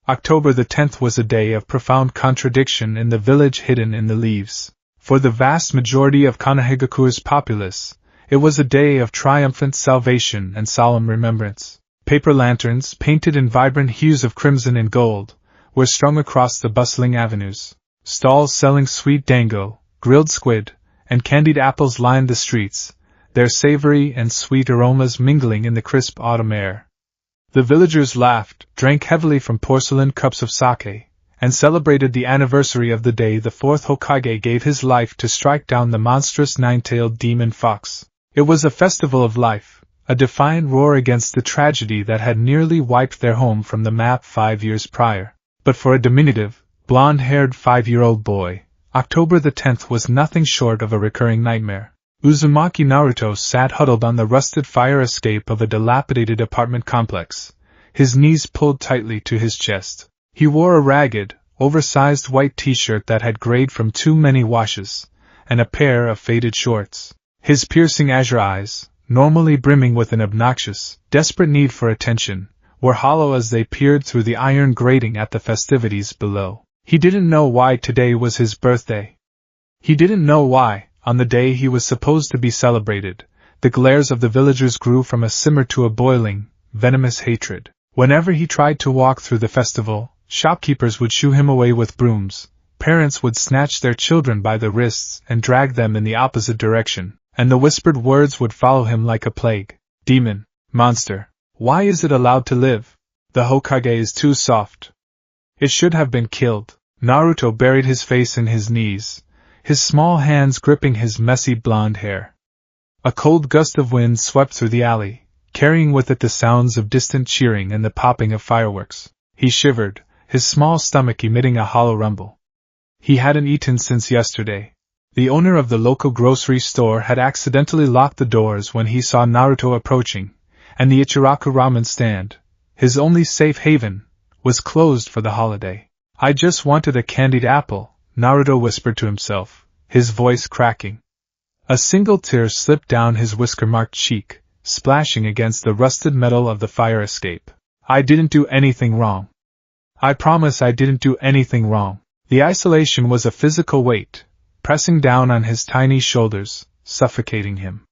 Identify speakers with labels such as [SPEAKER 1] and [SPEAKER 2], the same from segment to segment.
[SPEAKER 1] October the 10th was a day of profound contradiction in the village hidden in the leaves. For the vast majority of Konohagakure's populace, it was a day of triumphant salvation and solemn remembrance. Paper lanterns, painted in vibrant hues of crimson and gold, were strung across the bustling avenues. Stalls selling sweet dango, grilled squid, and candied apples lined the streets, their savory and sweet aromas mingling in the crisp autumn air. The villagers laughed, drank heavily from porcelain cups of sake, and celebrated the anniversary of the day the fourth Hokage gave his life to strike down the monstrous nine-tailed demon fox. It was a festival of life, a defiant roar against the tragedy that had nearly wiped their home from the map 5 years prior. But for a diminutive, blonde-haired 5-year-old boy, October the 10th was nothing short of a recurring nightmare. Uzumaki Naruto sat huddled on the rusted fire escape of a dilapidated apartment complex, his knees pulled tightly to his chest. He wore a ragged, oversized white t-shirt that had grayed from too many washes, and a pair of faded shorts. His piercing azure eyes, normally brimming with an obnoxious, desperate need for attention, were hollow as they peered through the iron grating at the festivities below. He didn't know why today was his birthday. He didn't know why, on the day he was supposed to be celebrated, the glares of the villagers grew from a simmer to a boiling, venomous hatred. Whenever he tried to walk through the festival, shopkeepers would shoo him away with brooms, parents would snatch their children by the wrists and drag them in the opposite direction, and the whispered words would follow him like a plague. Demon, monster, why is it allowed to live? The Hokage is too soft. It should have been killed. Naruto buried his face in his knees, his small hands gripping his messy blonde hair. A cold gust of wind swept through the alley, carrying with it the sounds of distant cheering and the popping of fireworks. He shivered, his small stomach emitting a hollow rumble. He hadn't eaten since yesterday. The owner of the local grocery store had accidentally locked the doors when he saw Naruto approaching, and the Ichiraku ramen stand, his only safe haven, was closed for the holiday. I just wanted a candied apple, Naruto whispered to himself, his voice cracking. A single tear slipped down his whisker-marked cheek, splashing against the rusted metal of the fire escape. I didn't do anything wrong. I promise I didn't do anything wrong. The isolation was a physical weight, pressing down on his tiny shoulders, suffocating him.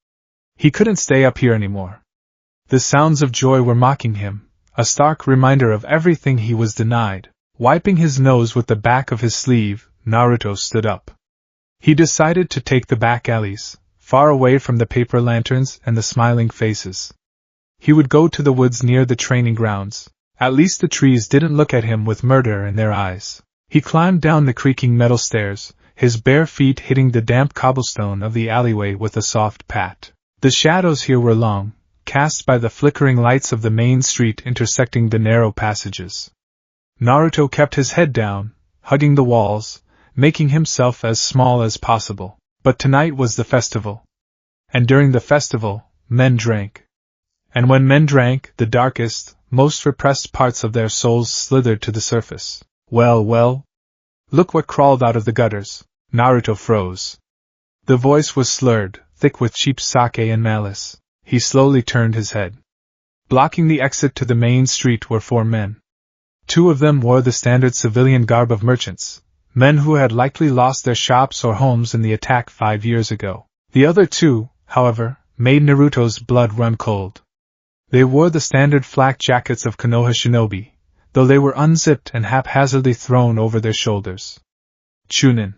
[SPEAKER 1] He couldn't stay up here anymore. The sounds of joy were mocking him, a stark reminder of everything he was denied. Wiping his nose with the back of his sleeve, Naruto stood up. He decided to take the back alleys, far away from the paper lanterns and the smiling faces. He would go to the woods near the training grounds. At least the trees didn't look at him with murder in their eyes. He climbed down the creaking metal stairs, his bare feet hitting the damp cobblestone of the alleyway with a soft pat. The shadows here were long, cast by the flickering lights of the main street intersecting the narrow passages. Naruto kept his head down, hugging the walls, making himself as small as possible. But tonight was the festival. And during the festival, men drank. And when men drank, the darkest, most repressed parts of their souls slithered to the surface. Well, look what crawled out of the gutters. Naruto froze. The voice was slurred, thick with cheap sake and malice. He slowly turned his head. Blocking the exit to the main street were 4 men. 2 of them wore the standard civilian garb of merchants, men who had likely lost their shops or homes in the attack 5 years ago. The other 2, however, made Naruto's blood run cold. They wore the standard flak jackets of Konoha shinobi, though they were unzipped and haphazardly thrown over their shoulders. Chunin.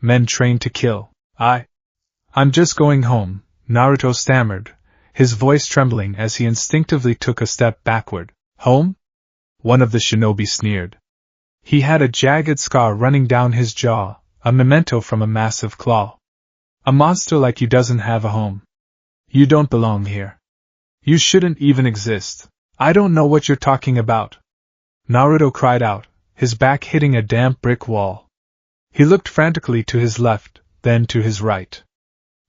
[SPEAKER 1] Men trained to kill. I'm just going home, Naruto stammered, his voice trembling as he instinctively took a step backward. Home? One of the shinobi sneered. He had a jagged scar running down his jaw, a memento from a massive claw. A monster like you doesn't have a home. You don't belong here. You shouldn't even exist. I don't know what you're talking about. Naruto cried out, his back hitting a damp brick wall. He looked frantically to his left, then to his right.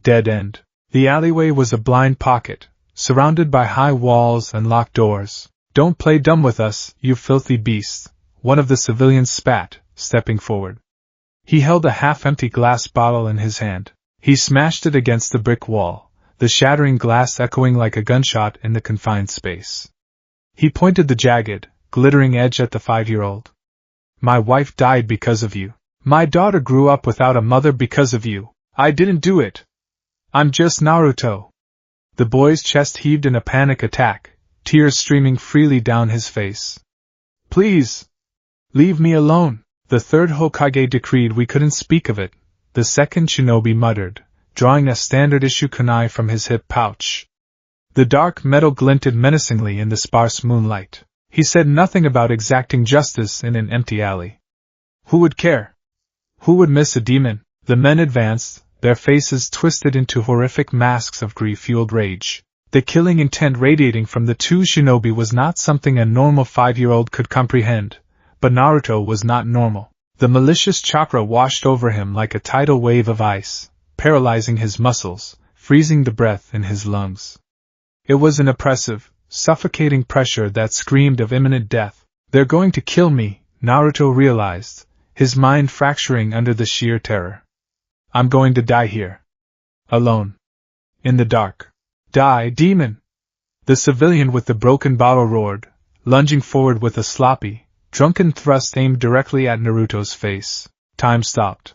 [SPEAKER 1] Dead end. The alleyway was a blind pocket, surrounded by high walls and locked doors. Don't play dumb with us, you filthy beast, one of the civilians spat, stepping forward. He held a half-empty glass bottle in his hand. He smashed it against the brick wall, the shattering glass echoing like a gunshot in the confined space. He pointed the jagged, glittering edge at the 5-year-old. My wife died because of you. My daughter grew up without a mother because of you. I didn't do it. I'm just Naruto. The boy's chest heaved in a panic attack, tears streaming freely down his face. Please! Leave me alone! The third Hokage decreed we couldn't speak of it, the second shinobi muttered, drawing a standard-issue kunai from his hip pouch. The dark metal glinted menacingly in the sparse moonlight. He said nothing about exacting justice in an empty alley. Who would care? Who would miss a demon? The men advanced, their faces twisted into horrific masks of grief-fueled rage. The killing intent radiating from the two shinobi was not something a normal 5-year-old could comprehend, but Naruto was not normal. The malicious chakra washed over him like a tidal wave of ice, paralyzing his muscles, freezing the breath in his lungs. It was an oppressive, suffocating pressure that screamed of imminent death. They're going to kill me, Naruto realized, his mind fracturing under the sheer terror. I'm going to die here. Alone. In the dark. Die, demon! The civilian with the broken bottle roared, lunging forward with a sloppy, drunken thrust aimed directly at Naruto's face. Time stopped.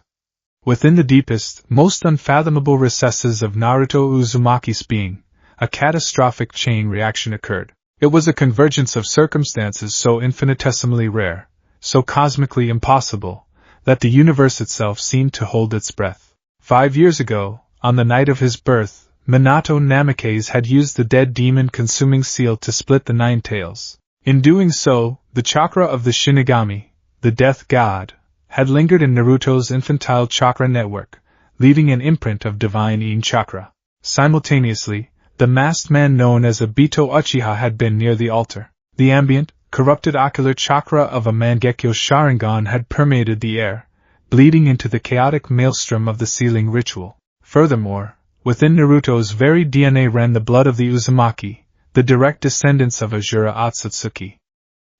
[SPEAKER 1] Within the deepest, most unfathomable recesses of Naruto Uzumaki's being, a catastrophic chain reaction occurred. It was a convergence of circumstances so infinitesimally rare, so cosmically impossible, that the universe itself seemed to hold its breath. 5 years ago, on the night of his birth, Minato Namikaze had used the dead demon-consuming seal to split the 9 tails. In doing so, the chakra of the Shinigami, the death god, had lingered in Naruto's infantile chakra network, leaving an imprint of divine Yin chakra. Simultaneously, the masked man known as a Bito Uchiha had been near the altar. The ambient, corrupted ocular chakra of a Mangekyo Sharingan had permeated the air, bleeding into the chaotic maelstrom of the sealing ritual. Furthermore, within Naruto's very DNA ran the blood of the Uzumaki, the direct descendants of Asura Otsutsuki.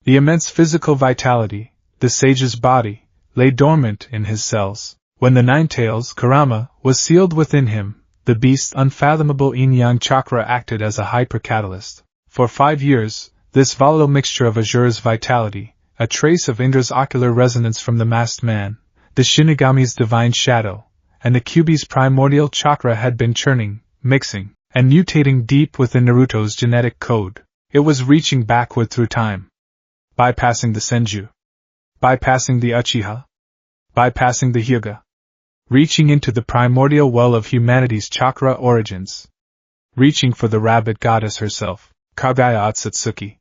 [SPEAKER 1] The immense physical vitality, the sage's body, lay dormant in his cells. When the 9 tails, Kurama, was sealed within him, the beast's unfathomable yin-yang chakra acted as a hyper-catalyst. For 5 years, this volatile mixture of Asura's vitality, a trace of Indra's ocular resonance from the masked man, the Shinigami's divine shadow, and the Kyuubi's primordial chakra had been churning, mixing, and mutating deep within Naruto's genetic code. It was reaching backward through time. Bypassing the Senju. Bypassing the Uchiha. Bypassing the Hyuga. Reaching into the primordial well of humanity's chakra origins. Reaching for the rabbit goddess herself, Kagaya Otsutsuki.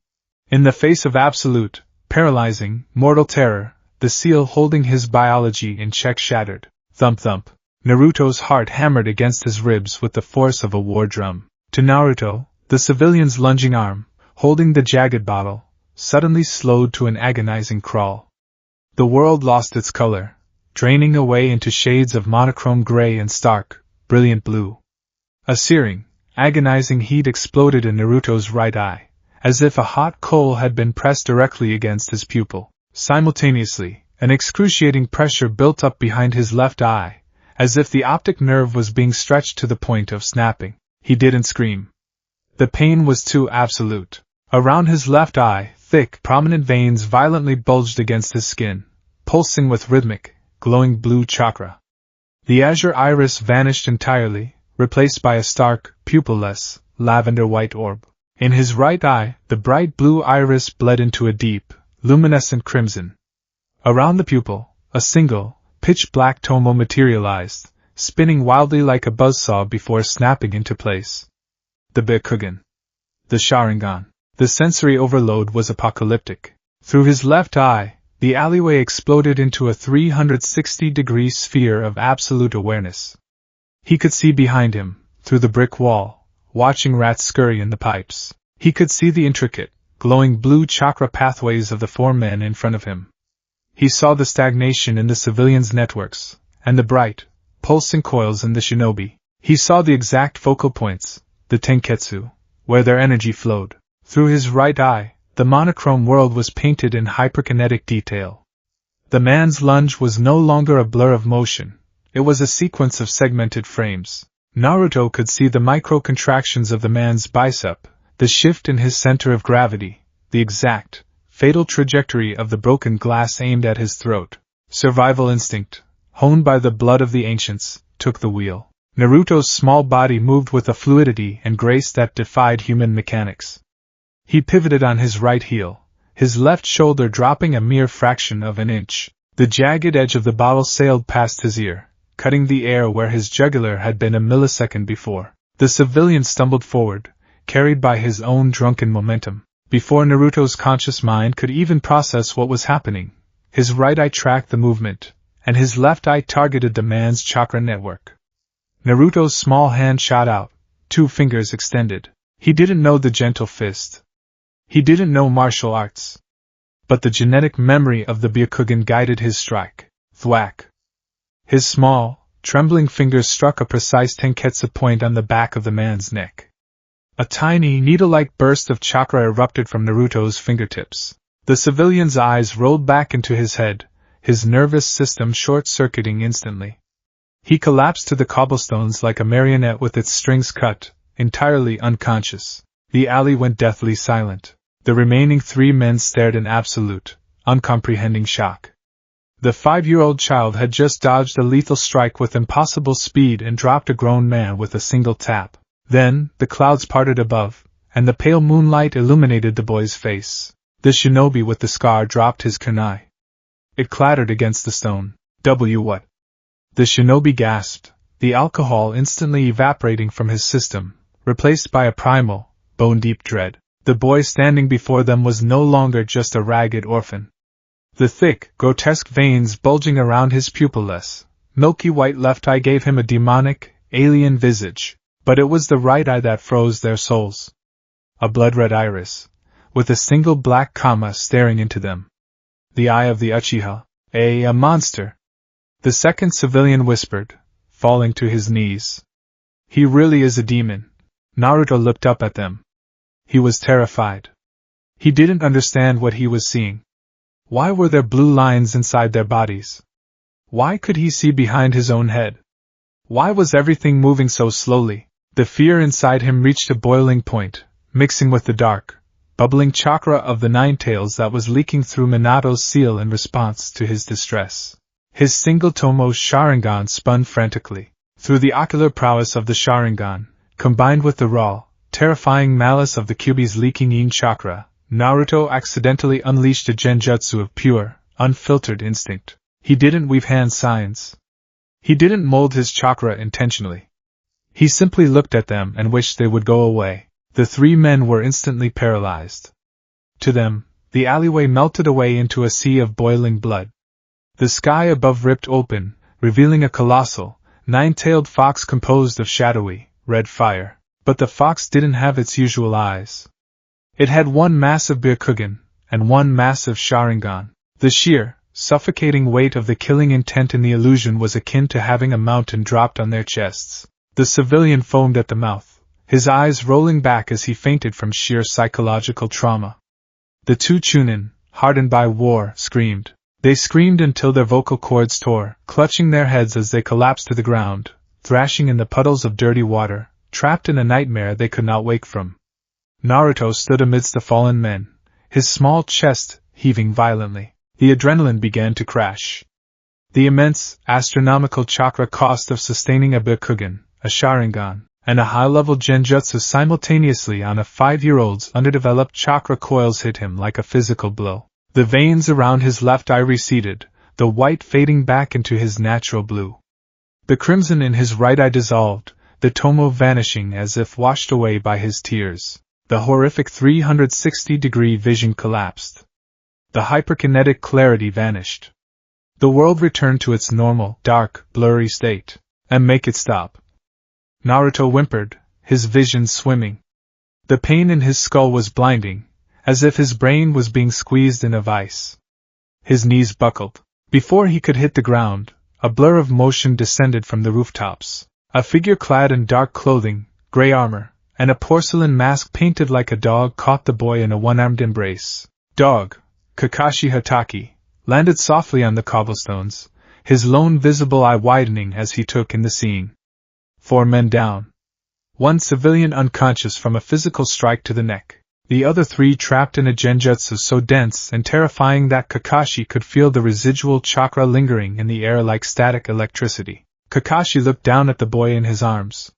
[SPEAKER 1] In the face of absolute, paralyzing, mortal terror, the seal holding his biology in check shattered. Thump thump. Naruto's heart hammered against his ribs with the force of a war drum. To Naruto, the civilian's lunging arm, holding the jagged bottle, suddenly slowed to an agonizing crawl. The world lost its color, draining away into shades of monochrome gray and stark, brilliant blue. A searing, agonizing heat exploded in Naruto's right eye, as if a hot coal had been pressed directly against his pupil. Simultaneously, an excruciating pressure built up behind his left eye, as if the optic nerve was being stretched to the point of snapping. He didn't scream. The pain was too absolute. Around his left eye, thick, prominent veins violently bulged against his skin, pulsing with rhythmic, glowing blue chakra. The azure iris vanished entirely, replaced by a stark, pupilless, lavender-white orb. In his right eye, the bright blue iris bled into a deep, luminescent crimson. Around the pupil, a single, pitch-black tomo materialized, spinning wildly like a buzzsaw before snapping into place. The Byakugan. The Sharingan. The sensory overload was apocalyptic. Through his left eye, the alleyway exploded into a 360-degree sphere of absolute awareness. He could see behind him, through the brick wall, watching rats scurry in the pipes. He could see the intricate, glowing blue chakra pathways of the 4 men in front of him. He saw the stagnation in the civilians' networks, and the bright, pulsing coils in the shinobi. He saw the exact focal points, the tenketsu, where their energy flowed. Through his right eye, the monochrome world was painted in hyperkinetic detail. The man's lunge was no longer a blur of motion, it was a sequence of segmented frames. Naruto could see the micro-contractions of the man's bicep, the shift in his center of gravity, the exact, fatal trajectory of the broken glass aimed at his throat. Survival instinct, honed by the blood of the ancients, took the wheel. Naruto's small body moved with a fluidity and grace that defied human mechanics. He pivoted on his right heel, his left shoulder dropping a mere fraction of an inch. The jagged edge of the bottle sailed past his ear, cutting the air where his jugular had been a millisecond before. The civilian stumbled forward, carried by his own drunken momentum. Before Naruto's conscious mind could even process what was happening, his right eye tracked the movement, and his left eye targeted the man's chakra network. Naruto's small hand shot out, 2 fingers extended. He didn't know the gentle fist. He didn't know martial arts. But the genetic memory of the Byakugan guided his strike. Thwack! His small, trembling fingers struck a precise tenketsu point on the back of the man's neck. A tiny, needle-like burst of chakra erupted from Naruto's fingertips. The civilian's eyes rolled back into his head, his nervous system short-circuiting instantly. He collapsed to the cobblestones like a marionette with its strings cut, entirely unconscious. The alley went deathly silent. The remaining 3 men stared in absolute, uncomprehending shock. The 5-year-old child had just dodged a lethal strike with impossible speed and dropped a grown man with a single tap. Then, the clouds parted above, and the pale moonlight illuminated the boy's face. The shinobi with the scar dropped his kunai. It clattered against the stone. What? The shinobi gasped, the alcohol instantly evaporating from his system, replaced by a primal, bone-deep dread. The boy standing before them was no longer just a ragged orphan. The thick, grotesque veins bulging around his pupilless, milky white left eye gave him a demonic, alien visage, but it was the right eye that froze their souls. A blood-red iris, with a single black comma staring into them. The eye of the Uchiha, a monster. The second civilian whispered, falling to his knees. He really is a demon. Naruto looked up at them. He was terrified. He didn't understand what he was seeing. Why were there blue lines inside their bodies? Why could he see behind his own head? Why was everything moving so slowly? The fear inside him reached a boiling point, mixing with the dark, bubbling chakra of the Nine Tails that was leaking through Minato's seal in response to his distress. His single tomo Sharingan spun frantically. Through the ocular prowess of the Sharingan, combined with the raw, terrifying malice of the Kyuubi's leaking yin chakra, Naruto accidentally unleashed a genjutsu of pure, unfiltered instinct. He didn't weave hand signs. He didn't mold his chakra intentionally. He simply looked at them and wished they would go away. The 3 men were instantly paralyzed. To them, the alleyway melted away into a sea of boiling blood. The sky above ripped open, revealing a colossal, 9-tailed fox composed of shadowy, red fire. But the fox didn't have its usual eyes. It had 1 massive Byakugan, and 1 massive Sharingan. The sheer, suffocating weight of the killing intent in the illusion was akin to having a mountain dropped on their chests. The civilian foamed at the mouth, his eyes rolling back as he fainted from sheer psychological trauma. The 2 Chunin, hardened by war, screamed. They screamed until their vocal cords tore, clutching their heads as they collapsed to the ground, thrashing in the puddles of dirty water, trapped in a nightmare they could not wake from. Naruto stood amidst the fallen men, his small chest heaving violently. The adrenaline began to crash. The immense, astronomical chakra cost of sustaining a Byakugan, a Sharingan, and a high-level genjutsu simultaneously on a 5-year-old's underdeveloped chakra coils hit him like a physical blow. The veins around his left eye receded, the white fading back into his natural blue. The crimson in his right eye dissolved, the tomo vanishing as if washed away by his tears. The horrific 360-degree vision collapsed. The hyperkinetic clarity vanished. The world returned to its normal, dark, blurry state. And make it stop. Naruto whimpered, his vision swimming. The pain in his skull was blinding, as if his brain was being squeezed in a vice. His knees buckled. Before he could hit the ground, a blur of motion descended from the rooftops. A figure clad in dark clothing, gray armor, and a porcelain mask painted like a dog caught the boy in a one-armed embrace. Dog, Kakashi Hatake, landed softly on the cobblestones, his lone visible eye widening as he took in the scene. 4 men down. 1 civilian unconscious from a physical strike to the neck. The other three trapped in a genjutsu so dense and terrifying that Kakashi could feel the residual chakra lingering in the air like static electricity. Kakashi looked down at the boy in his arms.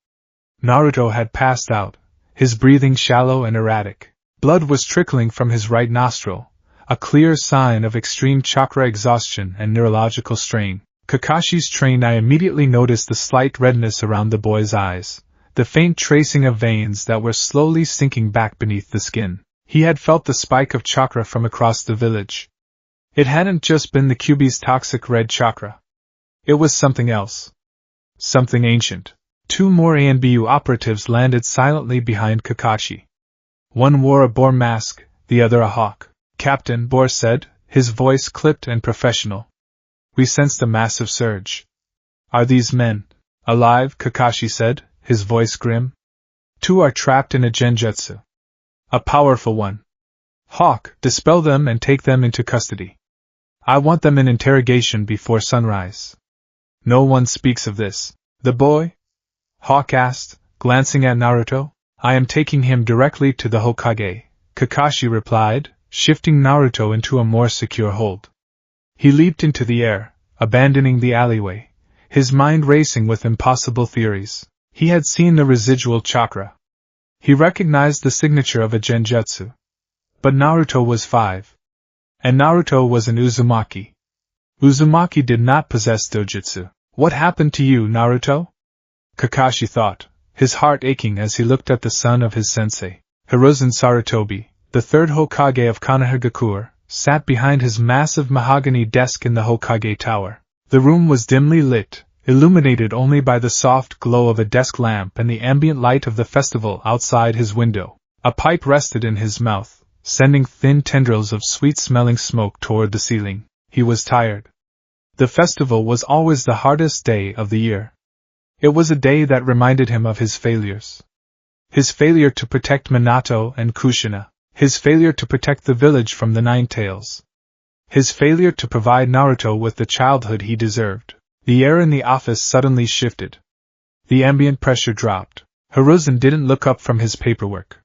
[SPEAKER 1] Naruto had passed out, his breathing shallow and erratic. Blood was trickling from his right nostril, a clear sign of extreme chakra exhaustion and neurological strain. Kakashi's trained eye immediately noticed the slight redness around the boy's eyes, the faint tracing of veins that were slowly sinking back beneath the skin. He had felt the spike of chakra from across the village. It hadn't just been the Kyuubi's toxic red chakra. It was something else. Something ancient. Two more ANBU operatives landed silently behind Kakashi. One wore a boar mask, the other a hawk. Captain Boar said, his voice clipped and professional. We sensed a massive surge. Are these men alive? Kakashi said, his voice grim. Two are trapped in a genjutsu. A powerful one. Hawk, dispel them and take them into custody. I want them in interrogation before sunrise. No one speaks of this. The boy? Hawk asked, glancing at Naruto. I am taking him directly to the Hokage, Kakashi replied, shifting Naruto into a more secure hold. He leaped into the air, abandoning the alleyway, his mind racing with impossible theories. He had seen the residual chakra. He recognized the signature of a genjutsu. But Naruto was 5. And Naruto was an Uzumaki. Uzumaki did not possess dojutsu. What happened to you, Naruto? Kakashi thought, his heart aching as he looked at the son of his sensei. Hiruzen Sarutobi, the third Hokage of Konohagakure, sat behind his massive mahogany desk in the Hokage Tower. The room was dimly lit, illuminated only by the soft glow of a desk lamp and the ambient light of the festival outside his window. A pipe rested in his mouth, sending thin tendrils of sweet-smelling smoke toward the ceiling. He was tired. The festival was always the hardest day of the year. It was a day that reminded him of his failures. His failure to protect Minato and Kushina. His failure to protect the village from the Nine Tails. His failure to provide Naruto with the childhood he deserved. The air in the office suddenly shifted. The ambient pressure dropped. Hiruzen didn't look up from his paperwork.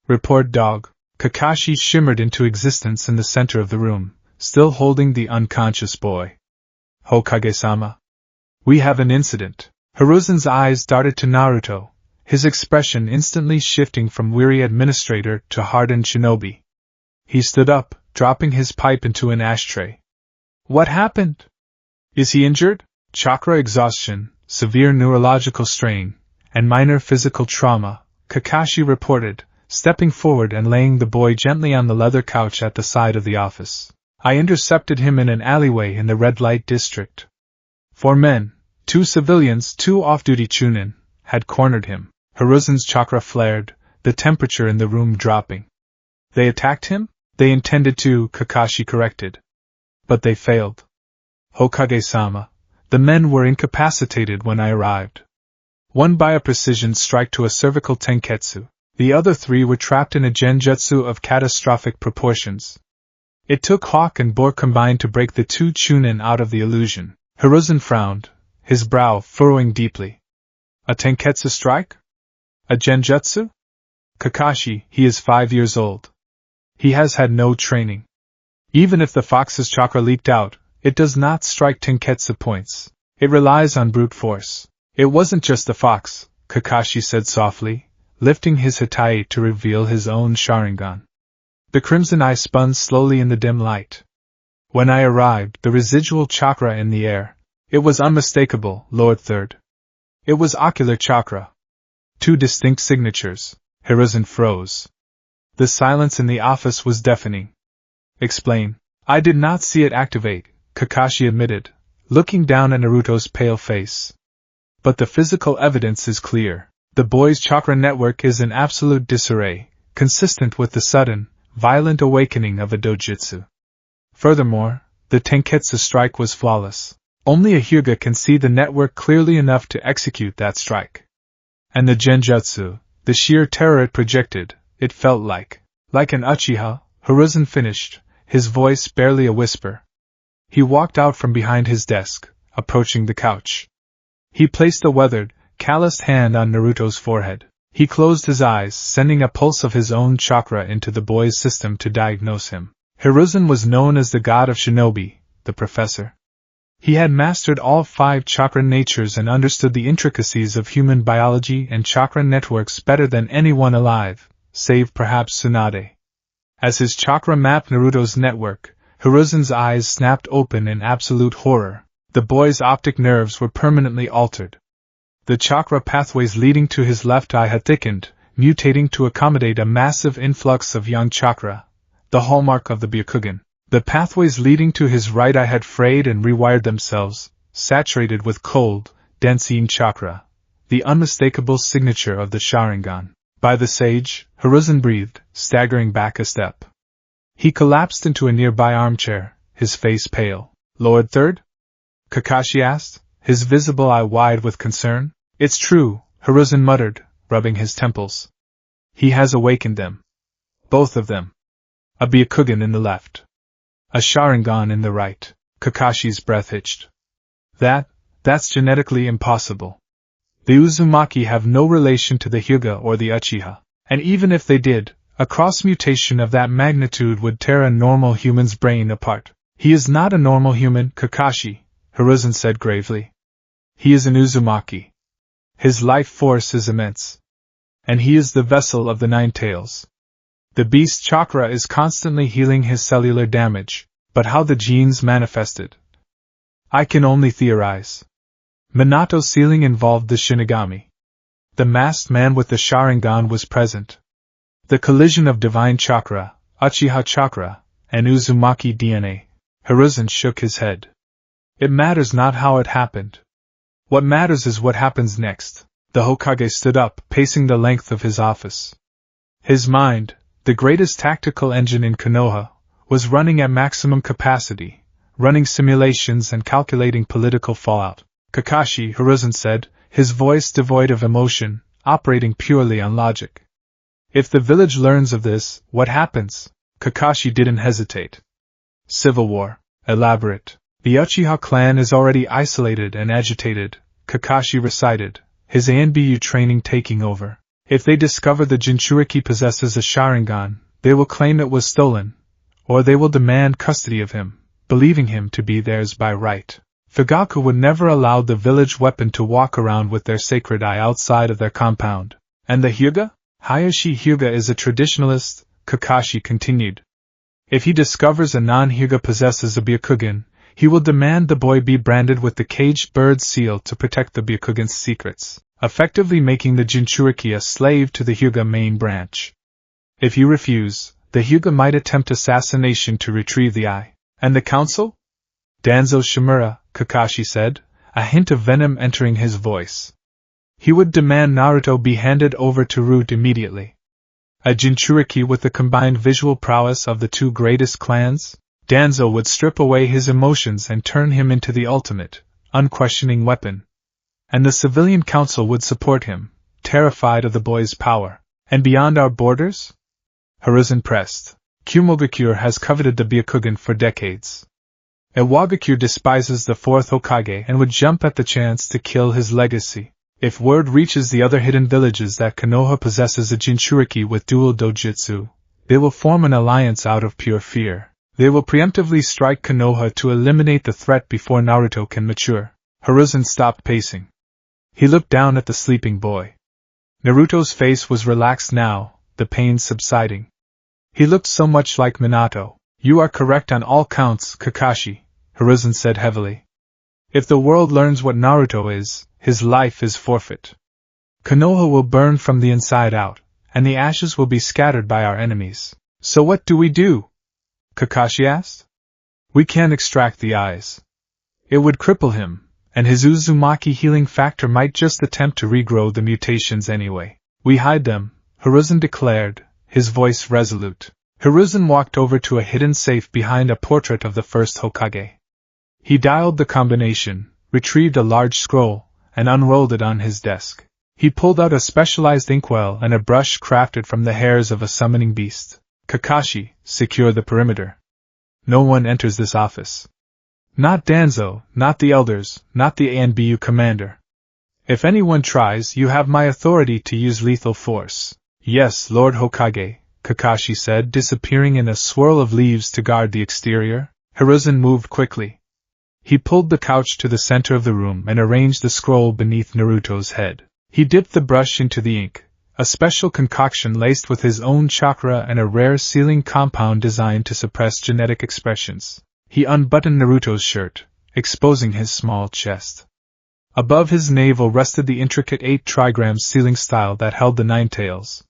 [SPEAKER 1] Report dog. Kakashi shimmered into existence in the center of the room, still holding the unconscious boy. Hokage-sama. We have an incident. Hiruzen's eyes darted to Naruto, his expression instantly shifting from weary administrator to hardened shinobi. He stood up, dropping his pipe into an ashtray. What happened? Is he injured? Chakra exhaustion, severe neurological strain, and minor physical trauma, Kakashi reported, stepping forward and laying the boy gently on the leather couch at the side of the office. I intercepted him in an alleyway in the red light district. 4 men, 2 civilians, 2 off-duty chunin, had cornered him. Hiruzen's chakra flared, the temperature in the room dropping. They attacked him? They intended to, Kakashi corrected. But they failed. Hokage-sama, the men were incapacitated when I arrived. One by a precision strike to a cervical tenketsu. The other 3 were trapped in a genjutsu of catastrophic proportions. It took Hawk and Boar combined to break the 2 chunin out of the illusion. Hiruzen frowned, his brow furrowing deeply. A tenketsu strike? A genjutsu? Kakashi, he is 5 years old. He has had no training. Even if the fox's chakra leaked out, it does not strike tenketsu points. It relies on brute force. It wasn't just the fox, Kakashi said softly, lifting his hatae to reveal his own Sharingan. The crimson eye spun slowly in the dim light. When I arrived, the residual chakra in the air. It was unmistakable, Lord Third. It was ocular chakra. 2 distinct signatures. Hiruzen froze. The silence in the office was deafening. Explain. I did not see it activate, Kakashi admitted, looking down at Naruto's pale face. But the physical evidence is clear. The boy's chakra network is in absolute disarray, consistent with the sudden, violent awakening of a dojutsu. Furthermore, the tenketsu strike was flawless. Only a Hyuga can see the network clearly enough to execute that strike. And the genjutsu, the sheer terror it projected, it felt like an Uchiha, Hiruzen finished, his voice barely a whisper. He walked out from behind his desk, approaching the couch. He placed a weathered, calloused hand on Naruto's forehead. He closed his eyes, sending a pulse of his own chakra into the boy's system to diagnose him. Hiruzen was known as the god of shinobi, the professor. He had mastered all 5 chakra natures and understood the intricacies of human biology and chakra networks better than anyone alive, save perhaps Tsunade. As his chakra mapped Naruto's network, Hiruzen's eyes snapped open in absolute horror. The boy's optic nerves were permanently altered. The chakra pathways leading to his left eye had thickened, mutating to accommodate a massive influx of yang chakra, the hallmark of the Byakugan. The pathways leading to his right eye had frayed and rewired themselves, saturated with cold, dense yin chakra, the unmistakable signature of the Sharingan. By the sage, Hiruzen breathed, staggering back a step. He collapsed into a nearby armchair, his face pale. Lord Third? Kakashi asked, his visible eye wide with concern. It's true, Hiruzen muttered, rubbing his temples. He has awakened them. Both of them. A Byakugan in the left. A Sharingan in the right. Kakashi's breath hitched. That's genetically impossible. The Uzumaki have no relation to the Hyuga or the Uchiha, and even if they did, a cross-mutation of that magnitude would tear a normal human's brain apart. He is not a normal human, Kakashi, Hiruzen said gravely. He is an Uzumaki. His life force is immense. And he is the vessel of the 9 tails. The beast chakra is constantly healing his cellular damage, but how the genes manifested, I can only theorize. Minato's sealing involved the Shinigami. The masked man with the Sharingan was present. The collision of divine chakra, Uchiha chakra, and Uzumaki DNA. Hiruzen shook his head. It matters not how it happened. What matters is what happens next. The Hokage stood up, pacing the length of his office. His mind, the greatest tactical engine in Konoha, was running at maximum capacity, running simulations and calculating political fallout. Kakashi, Hiruzen said, his voice devoid of emotion, operating purely on logic. If the village learns of this, what happens? Kakashi didn't hesitate. Civil war. Elaborate. The Uchiha clan is already isolated and agitated, Kakashi recited, his ANBU training taking over. If they discover the Jinchuriki possesses a Sharingan, they will claim it was stolen, or they will demand custody of him, believing him to be theirs by right. Fugaku would never allow the village weapon to walk around with their sacred eye outside of their compound. And the Hyuga? Hayashi Hyuga is a traditionalist, Kakashi continued. If he discovers a non-Hyuga possesses a Byakugan, he will demand the boy be branded with the caged bird seal to protect the Byakugan's secrets, effectively making the Jinchuriki a slave to the Hyuga main branch. If you refuse, the Hyuga might attempt assassination to retrieve the eye. And the council? Danzo Shimura, Kakashi said, a hint of venom entering his voice. He would demand Naruto be handed over to Root immediately. A Jinchuriki with the combined visual prowess of the 2 greatest clans? Danzo would strip away his emotions and turn him into the ultimate, unquestioning weapon. And the civilian council would support him, terrified of the boy's power. And beyond our borders? Hiruzen pressed. Kumogakure has coveted the Byakugan for decades. Iwagakure despises the 4th Hokage and would jump at the chance to kill his legacy. If word reaches the other hidden villages that Konoha possesses a Jinchuriki with dual dojutsu, they will form an alliance out of pure fear. They will preemptively strike Konoha to eliminate the threat before Naruto can mature. Hiruzen stopped pacing. He looked down at the sleeping boy. Naruto's face was relaxed now, the pain subsiding. He looked so much like Minato. You are correct on all counts, Kakashi, Hiruzen said heavily. If the world learns what Naruto is, his life is forfeit. Konoha will burn from the inside out, and the ashes will be scattered by our enemies. So what do we do? Kakashi asked. We can't extract the eyes. It would cripple him, and his Uzumaki healing factor might just attempt to regrow the mutations anyway. We hide them, Hiruzen declared, his voice resolute. Hiruzen walked over to a hidden safe behind a portrait of the 1st Hokage. He dialed the combination, retrieved a large scroll, and unrolled it on his desk. He pulled out a specialized inkwell and a brush crafted from the hairs of a summoning beast. Kakashi, secure the perimeter. No one enters this office. Not Danzo, not the elders, not the ANBU commander. If anyone tries, you have my authority to use lethal force. Yes, Lord Hokage, Kakashi said, disappearing in a swirl of leaves to guard the exterior. Hiruzen moved quickly. He pulled the couch to the center of the room and arranged the scroll beneath Naruto's head. He dipped the brush into the ink, a special concoction laced with his own chakra and a rare sealing compound designed to suppress genetic expressions. He unbuttoned Naruto's shirt, exposing his small chest. Above his navel rested the intricate 8-trigram sealing style that held the 9 tails.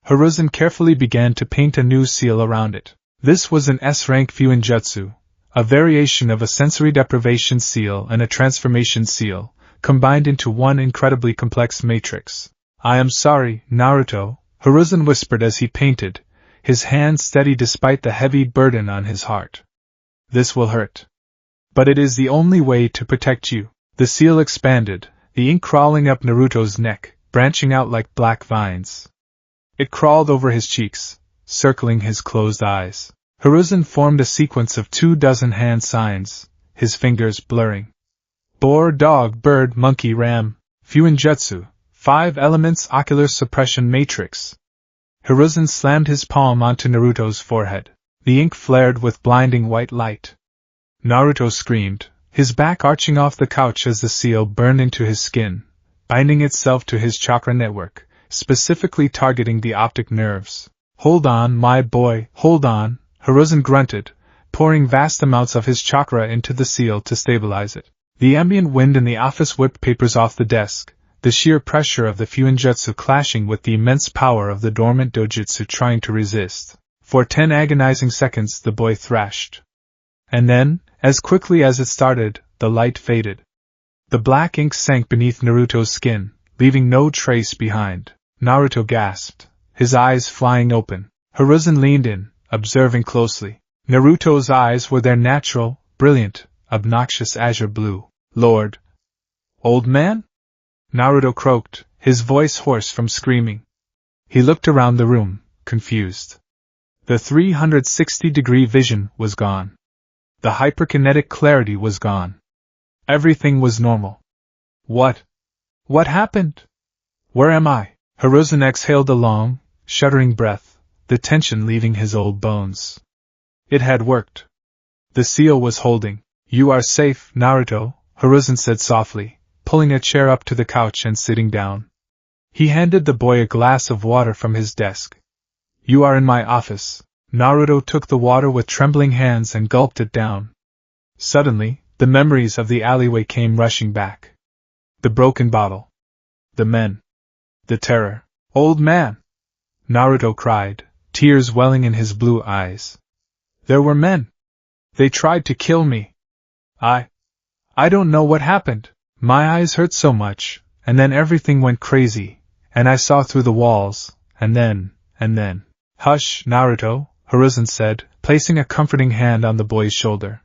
[SPEAKER 1] Hiruzen carefully began to paint a new seal around it. This was an S-rank Fuinjutsu, a variation of a sensory deprivation seal and a transformation seal, combined into one incredibly complex matrix. I am sorry, Naruto, Hiruzen whispered as he painted, his hand steady despite the heavy burden on his heart. This will hurt. But it is the only way to protect you. The seal expanded, the ink crawling up Naruto's neck, branching out like black vines. It crawled over his cheeks, circling his closed eyes. Hiruzen formed a sequence of 24 hand signs, his fingers blurring. Boar, dog, bird, monkey, ram, Fuinjutsu, 5 elements ocular suppression matrix. Hiruzen slammed his palm onto Naruto's forehead. The ink flared with blinding white light. Naruto screamed, his back arching off the couch as the seal burned into his skin, binding itself to his chakra network, specifically targeting the optic nerves. Hold on, my boy, hold on, Hiruzen grunted, pouring vast amounts of his chakra into the seal to stabilize it. The ambient wind in the office whipped papers off the desk, the sheer pressure of the Fuinjutsu clashing with the immense power of the dormant dojutsu trying to resist. For 10 agonizing seconds the boy thrashed. And then, as quickly as it started, the light faded. The black ink sank beneath Naruto's skin, leaving no trace behind. Naruto gasped, his eyes flying open. Hiruzen leaned in, observing closely. Naruto's eyes were their natural, brilliant, obnoxious azure blue. Lord! Old man? Naruto croaked, his voice hoarse from screaming. He looked around the room, confused. The 360-degree vision was gone. The hyperkinetic clarity was gone. Everything was normal. What? What happened? Where am I? Hiruzen exhaled a long, shuddering breath, the tension leaving his old bones. It had worked. The seal was holding. You are safe, Naruto, Hiruzen said softly, pulling a chair up to the couch and sitting down. He handed the boy a glass of water from his desk. You are in my office. Naruto took the water with trembling hands and gulped it down. Suddenly, the memories of the alleyway came rushing back. The broken bottle. The men. The terror. Old man! Naruto cried, tears welling in his blue eyes. There were men. They tried to kill me. I don't know what happened. My eyes hurt so much, and then everything went crazy, and I saw through the walls, and then. Hush, Naruto, Hiruzen said, placing a comforting hand on the boy's shoulder.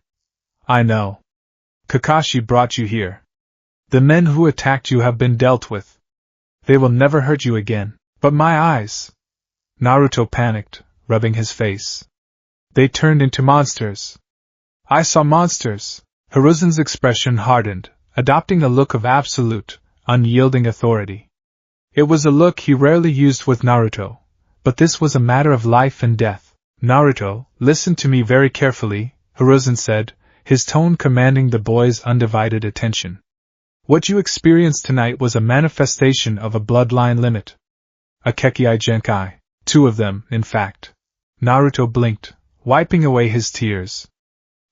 [SPEAKER 1] I know. Kakashi brought you here. The men who attacked you have been dealt with. They will never hurt you again. But my eyes! Naruto panicked, rubbing his face. They turned into monsters. I saw monsters. Hiruzen's expression hardened, adopting a look of absolute, unyielding authority. It was a look he rarely used with Naruto, but this was a matter of life and death. Naruto, listen to me very carefully, Hiruzen said, his tone commanding the boy's undivided attention. What you experienced tonight was a manifestation of a bloodline limit. A Kekkei Genkai. 2 of them, in fact. Naruto blinked, wiping away his tears.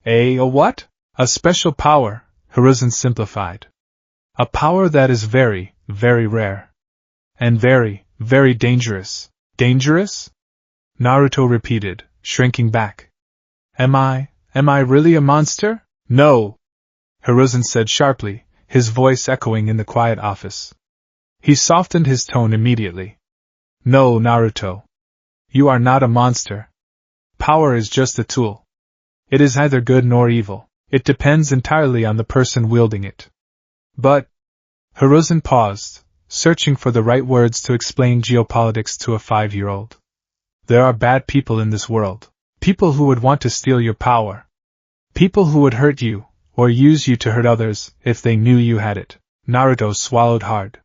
[SPEAKER 1] A what? A special power, Hiruzen simplified. A power that is very, very rare. And very, very dangerous. Dangerous? Naruto repeated, shrinking back. Am I really a monster? No! Hiruzen said sharply, his voice echoing in the quiet office. He softened his tone immediately. No, Naruto. You are not a monster. Power is just a tool. It is neither good nor evil. It depends entirely on the person wielding it. But... Hiruzen paused, searching for the right words to explain geopolitics to a 5-year-old. There are bad people in this world. People who would want to steal your power. People who would hurt you, or use you to hurt others, if they knew you had it. Naruto swallowed hard.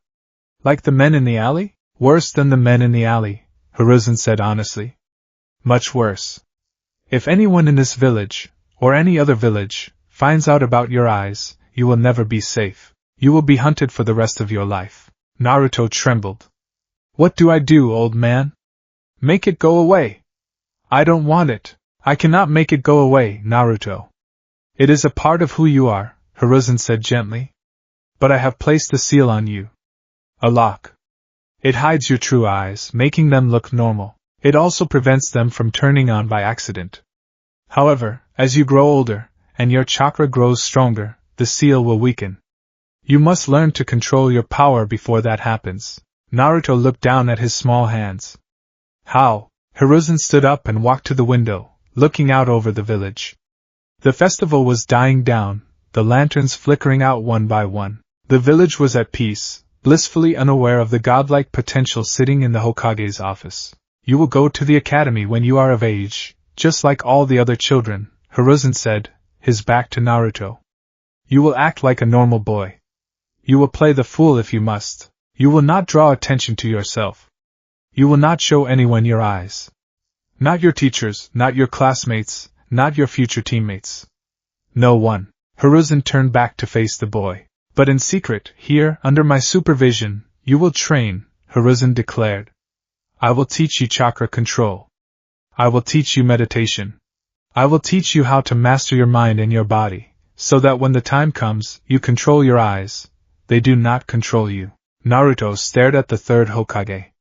[SPEAKER 1] Like the men in the alley? Worse than the men in the alley, Hiruzen said honestly. Much worse. If anyone in this village, or any other village, finds out about your eyes, you will never be safe. You will be hunted for the rest of your life. Naruto trembled. What do I do, old man? Make it go away. I don't want it. I cannot make it go away, Naruto. It is a part of who you are, Hiruzen said gently. But I have placed a seal on you. A lock. It hides your true eyes, making them look normal. It also prevents them from turning on by accident. However, as you grow older, and your chakra grows stronger, the seal will weaken. You must learn to control your power before that happens. Naruto looked down at his small hands. How? Hiruzen stood up and walked to the window, looking out over the village. The festival was dying down, the lanterns flickering out one by one. The village was at peace, blissfully unaware of the godlike potential sitting in the Hokage's office. You will go to the academy when you are of age, just like all the other children, Hiruzen said, his back to Naruto. You will act like a normal boy. You will play the fool if you must. You will not draw attention to yourself. You will not show anyone your eyes. Not your teachers, not your classmates, not your future teammates. No one. Hiruzen turned back to face the boy. But in secret, here, under my supervision, you will train, Hiruzen declared. I will teach you chakra control. I will teach you meditation. I will teach you how to master your mind and your body, so that when the time comes, you control your eyes. They do not control you. Naruto stared at the third Hokage.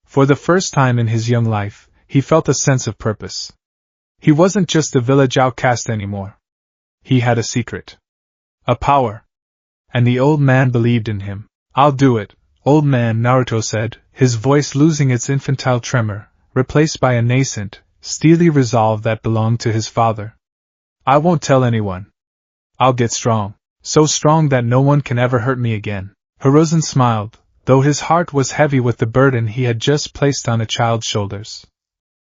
[SPEAKER 1] For the first time in his young life, he felt a sense of purpose. He wasn't just a village outcast anymore. He had a secret. A power. And the old man believed in him. I'll do it, old man, Naruto said, his voice losing its infantile tremor, replaced by a nascent, steely resolve that belonged to his father. I won't tell anyone. I'll get strong. So strong that no one can ever hurt me again. Hiruzen smiled, though his heart was heavy with the burden he had just placed on a child's shoulders.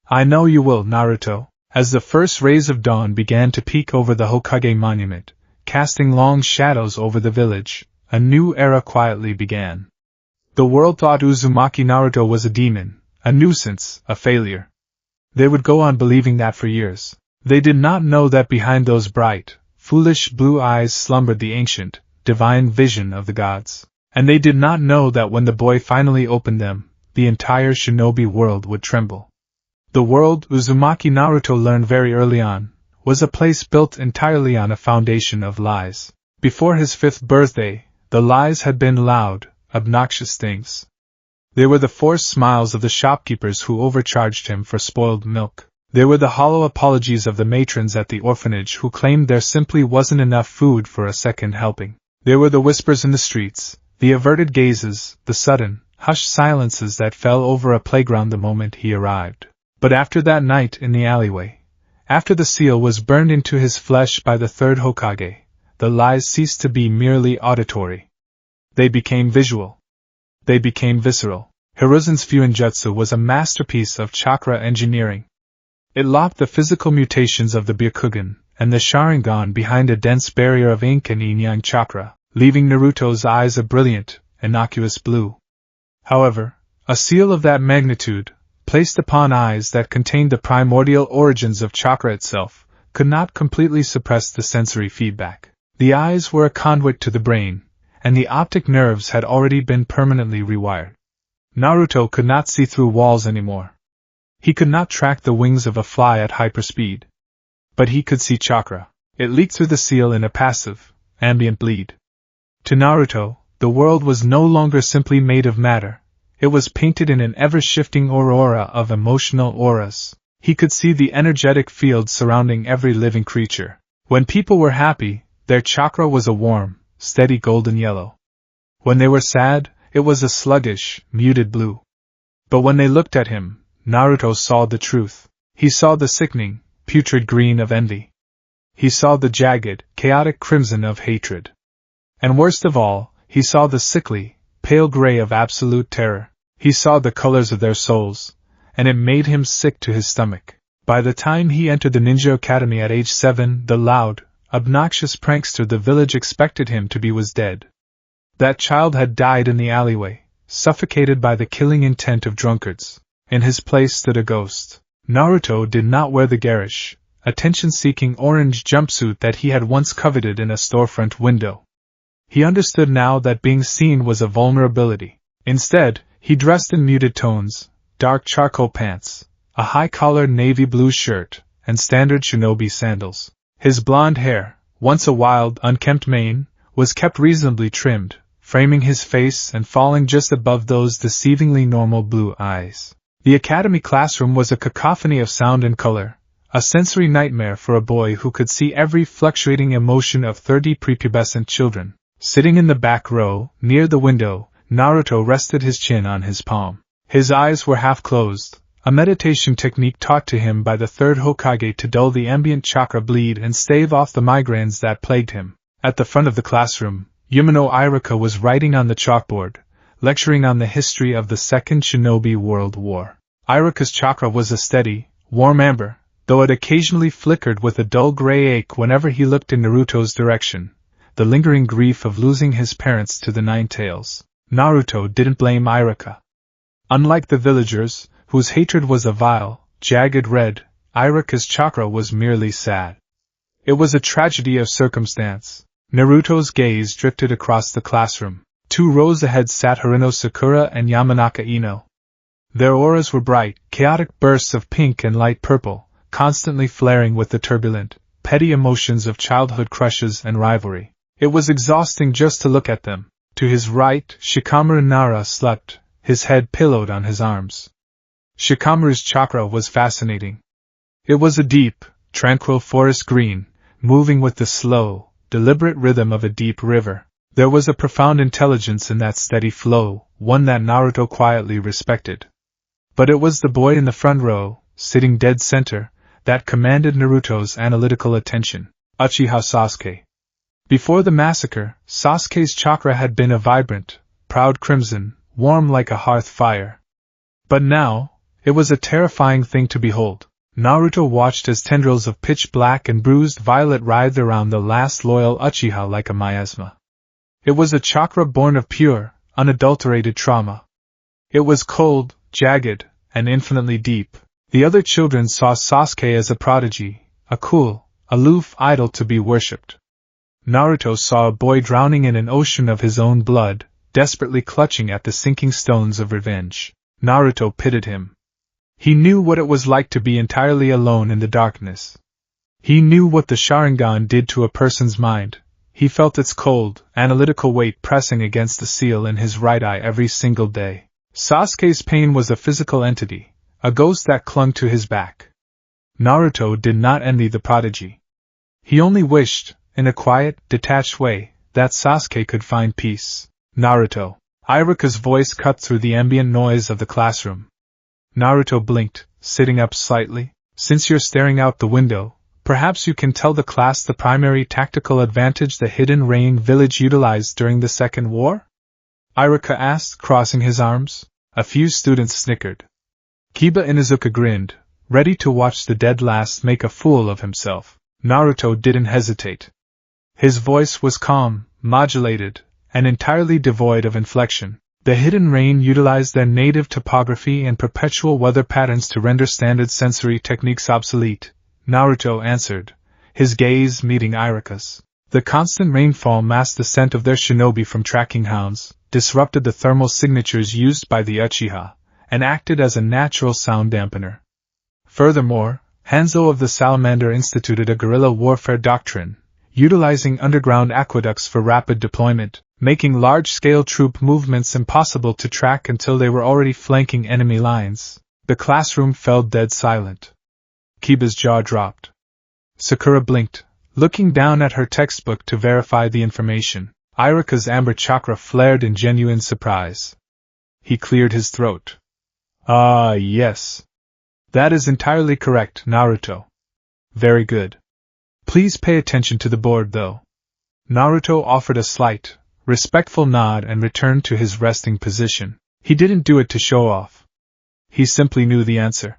[SPEAKER 1] I know you will, Naruto. As the first rays of dawn began to peek over the Hokage monument, casting long shadows over the village, a new era quietly began. The world thought Uzumaki Naruto was a demon, a nuisance, a failure. They would go on believing that for years. They did not know that behind those bright, foolish blue eyes slumbered the ancient, divine vision of the gods. And they did not know that when the boy finally opened them, the entire shinobi world would tremble. The world, Uzumaki Naruto learned very early on, was a place built entirely on a foundation of lies. Before his 5th birthday, the lies had been loud, obnoxious things. They were the forced smiles of the shopkeepers who overcharged him for spoiled milk. They were the hollow apologies of the matrons at the orphanage who claimed there simply wasn't enough food for a second helping. They were the whispers in the streets, the averted gazes, the sudden, hushed silences that fell over a playground the moment he arrived. But after that night in the alleyway, after the seal was burned into his flesh by the third Hokage, the lies ceased to be merely auditory. They became visual. They became visceral. Hiruzen's Fuinjutsu was a masterpiece of chakra engineering. It locked the physical mutations of the Byakugan and the Sharingan behind a dense barrier of ink and yin-yang chakra, leaving Naruto's eyes a brilliant, innocuous blue. However, a seal of that magnitude, placed upon eyes that contained the primordial origins of chakra itself, could not completely suppress the sensory feedback. The eyes were a conduit to the brain, and the optic nerves had already been permanently rewired. Naruto could not see through walls anymore. He could not track the wings of a fly at hyperspeed. But he could see chakra. It leaked through the seal in a passive, ambient bleed. To Naruto, the world was no longer simply made of matter. It was painted in an ever-shifting aurora of emotional auras. He could see the energetic fields surrounding every living creature. When people were happy, their chakra was a warm, steady golden yellow. When they were sad, it was a sluggish, muted blue. But when they looked at him, Naruto saw the truth. He saw the sickening, putrid green of envy. He saw the jagged, chaotic crimson of hatred. And worst of all, he saw the sickly, pale gray of absolute terror. He saw the colors of their souls, and it made him sick to his stomach. By the time he entered the ninja academy at age 7, the loud, obnoxious prankster the village expected him to be was dead. That child had died in the alleyway, suffocated by the killing intent of drunkards. In his place stood a ghost. Naruto did not wear the garish, attention-seeking orange jumpsuit that he had once coveted in a storefront window. He understood now that being seen was a vulnerability. Instead, he dressed in muted tones, dark charcoal pants, a high-collared navy blue shirt, and standard shinobi sandals. His blonde hair, once a wild, unkempt mane, was kept reasonably trimmed, framing his face and falling just above those deceivingly normal blue eyes. The academy classroom was a cacophony of sound and color, a sensory nightmare for a boy who could see every fluctuating emotion of 30 prepubescent children. Sitting in the back row, near the window, Naruto rested his chin on his palm. His eyes were half closed, a meditation technique taught to him by the third Hokage to dull the ambient chakra bleed and stave off the migraines that plagued him. At the front of the classroom, Yumino Iruka was writing on the chalkboard, lecturing on the history of the Second Shinobi World War. Iruka's chakra was a steady, warm amber, though it occasionally flickered with a dull gray ache whenever he looked in Naruto's direction, the lingering grief of losing his parents to the Nine Tails. Naruto didn't blame Iruka. Unlike the villagers, whose hatred was a vile, jagged red, Iruka's chakra was merely sad. It was a tragedy of circumstance. Naruto's gaze drifted across the classroom. 2 rows ahead sat Harino Sakura and Yamanaka Ino. Their auras were bright, chaotic bursts of pink and light purple, constantly flaring with the turbulent, petty emotions of childhood crushes and rivalry. It was exhausting just to look at them. To his right, Shikamaru Nara slept, his head pillowed on his arms. Shikamaru's chakra was fascinating. It was a deep, tranquil forest green, moving with the slow, deliberate rhythm of a deep river. There was a profound intelligence in that steady flow, one that Naruto quietly respected. But it was the boy in the front row, sitting dead center, that commanded Naruto's analytical attention. Uchiha Sasuke. Before the massacre, Sasuke's chakra had been a vibrant, proud crimson, warm like a hearth fire. But now, it was a terrifying thing to behold. Naruto watched as tendrils of pitch-black and bruised violet writhed around the last loyal Uchiha like a miasma. It was a chakra born of pure, unadulterated trauma. It was cold, jagged, and infinitely deep. The other children saw Sasuke as a prodigy, a cool, aloof idol to be worshipped. Naruto saw a boy drowning in an ocean of his own blood, desperately clutching at the sinking stones of revenge. Naruto pitied him. He knew what it was like to be entirely alone in the darkness. He knew what the Sharingan did to a person's mind. He felt its cold, analytical weight pressing against the seal in his right eye every single day. Sasuke's pain was a physical entity, a ghost that clung to his back. Naruto did not envy the prodigy. He only wished, in a quiet, detached way, that Sasuke could find peace. Naruto. Iruka's voice cut through the ambient noise of the classroom. Naruto blinked, sitting up slightly. Since you're staring out the window, perhaps you can tell the class the primary tactical advantage the Hidden Rain village utilized during the Second War? Iruka asked, crossing his arms. A few students snickered. Kiba Inuzuka grinned, ready to watch the dead last make a fool of himself. Naruto didn't hesitate. His voice was calm, modulated, and entirely devoid of inflection. The Hidden Rain utilized their native topography and perpetual weather patterns to render standard sensory techniques obsolete, Naruto answered, his gaze meeting Iruka's. The constant rainfall masked the scent of their shinobi from tracking hounds, disrupted the thermal signatures used by the Uchiha, and acted as a natural sound dampener. Furthermore, Hanzo of the Salamander instituted a guerrilla warfare doctrine, utilizing underground aqueducts for rapid deployment, making large-scale troop movements impossible to track until they were already flanking enemy lines. The classroom fell dead silent. Kiba's jaw dropped. Sakura blinked, looking down at her textbook to verify the information. Iruka's amber chakra flared in genuine surprise. He cleared his throat. Ah, yes. That is entirely correct, Naruto. Very good. Please pay attention to the board, though. Naruto offered a slight, respectful nod and returned to his resting position. He didn't do it to show off. He simply knew the answer.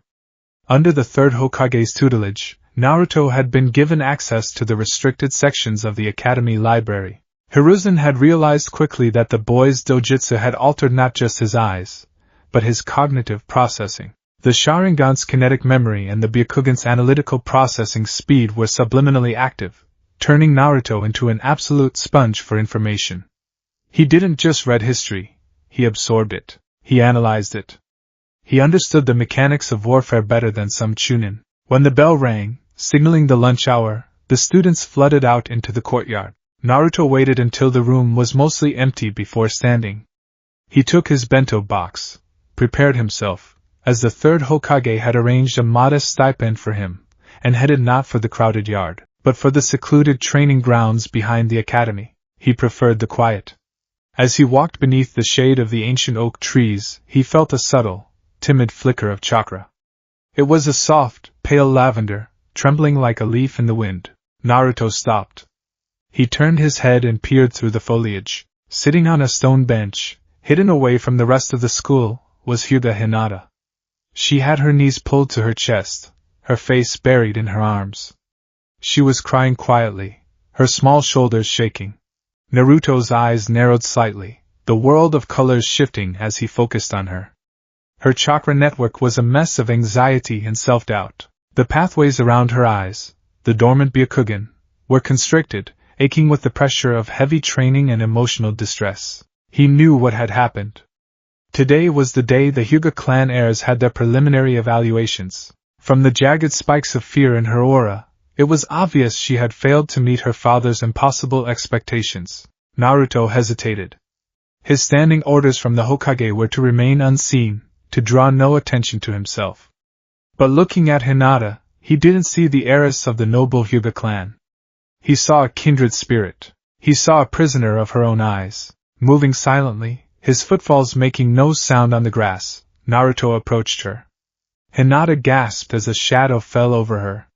[SPEAKER 1] Under the third Hokage's tutelage, Naruto had been given access to the restricted sections of the academy library. Hiruzen had realized quickly that the boy's dojutsu had altered not just his eyes, but his cognitive processing. The Sharingan's kinetic memory and the Byakugan's analytical processing speed were subliminally active, turning Naruto into an absolute sponge for information. He didn't just read history, he absorbed it. He analyzed it. He understood the mechanics of warfare better than some chunin. When the bell rang, signaling the lunch hour, the students flooded out into the courtyard. Naruto waited until the room was mostly empty before standing. He took his bento box, prepared himself, as the third Hokage had arranged a modest stipend for him, and headed not for the crowded yard, but for the secluded training grounds behind the academy. He preferred the quiet. As he walked beneath the shade of the ancient oak trees, he felt a subtle, timid flicker of chakra. It was a soft, pale lavender, trembling like a leaf in the wind. Naruto stopped. He turned his head and peered through the foliage. Sitting on a stone bench, hidden away from the rest of the school, was Hyuga Hinata. She had her knees pulled to her chest, her face buried in her arms. She was crying quietly, her small shoulders shaking. Naruto's eyes narrowed slightly, the world of colors shifting as he focused on her. Her chakra network was a mess of anxiety and self-doubt. The pathways around her eyes, the dormant Byakugan, were constricted, aching with the pressure of heavy training and emotional distress. He knew what had happened. Today was the day the Hyuga clan heirs had their preliminary evaluations. From the jagged spikes of fear in her aura, it was obvious she had failed to meet her father's impossible expectations. Naruto hesitated. His standing orders from the Hokage were to remain unseen, to draw no attention to himself. But looking at Hinata, he didn't see the heiress of the noble Hyuga clan. He saw a kindred spirit. He saw a prisoner of her own eyes. Moving silently, his footfalls making no sound on the grass, Naruto approached her. Hinata gasped as a shadow fell over her.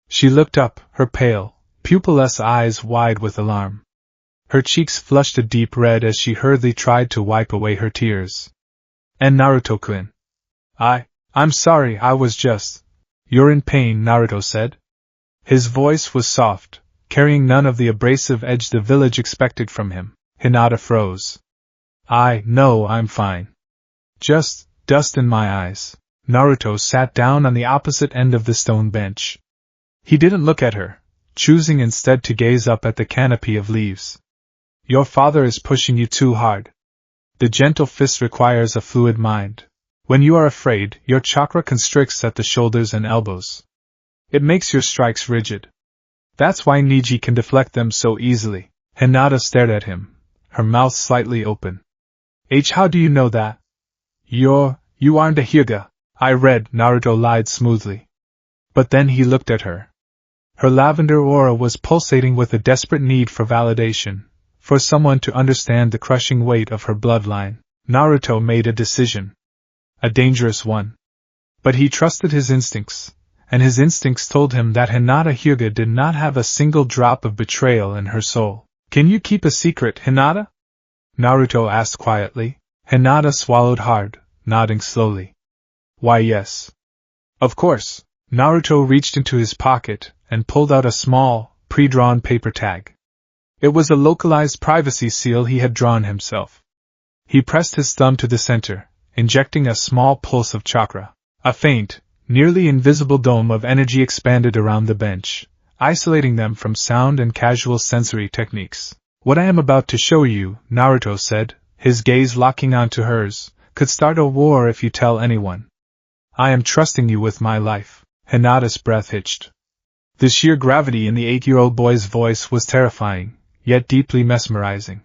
[SPEAKER 1] She looked up, her pale, pupilless eyes wide with alarm. Her cheeks flushed a deep red as she hurriedly tried to wipe away her tears. "And Naruto-kun. I'm sorry, I was just..." "You're in pain," Naruto said. His voice was soft, carrying none of the abrasive edge the village expected from him. Hinata froze. No, I'm fine. Just dust in my eyes." Naruto sat down on the opposite end of the stone bench. He didn't look at her, choosing instead to gaze up at the canopy of leaves. "Your father is pushing you too hard. The gentle fist requires a fluid mind. When you are afraid, your chakra constricts at the shoulders and elbows. It makes your strikes rigid. That's why Niji can deflect them so easily." Hinata stared at him, her mouth slightly open. "How do you know that?" You aren't a Hyuga." "I read," Naruto lied smoothly. But then he looked at her. Her lavender aura was pulsating with a desperate need for validation, for someone to understand the crushing weight of her bloodline. Naruto made a decision. A dangerous one. But he trusted his instincts, and his instincts told him that Hinata Hyuga did not have a single drop of betrayal in her soul. "Can you keep a secret, Hinata?" Naruto asked quietly. Hinata swallowed hard, nodding slowly. "Why, yes. Of course." Naruto reached into his pocket and pulled out a small, pre-drawn paper tag. It was a localized privacy seal he had drawn himself. He pressed his thumb to the center, injecting a small pulse of chakra. A faint, nearly invisible dome of energy expanded around the bench, isolating them from sound and casual sensory techniques. "What I am about to show you," Naruto said, his gaze locking onto hers, "could start a war if you tell anyone. I am trusting you with my life." Hinata's breath hitched. The sheer gravity in the 8-year-old boy's voice was terrifying, yet deeply mesmerizing.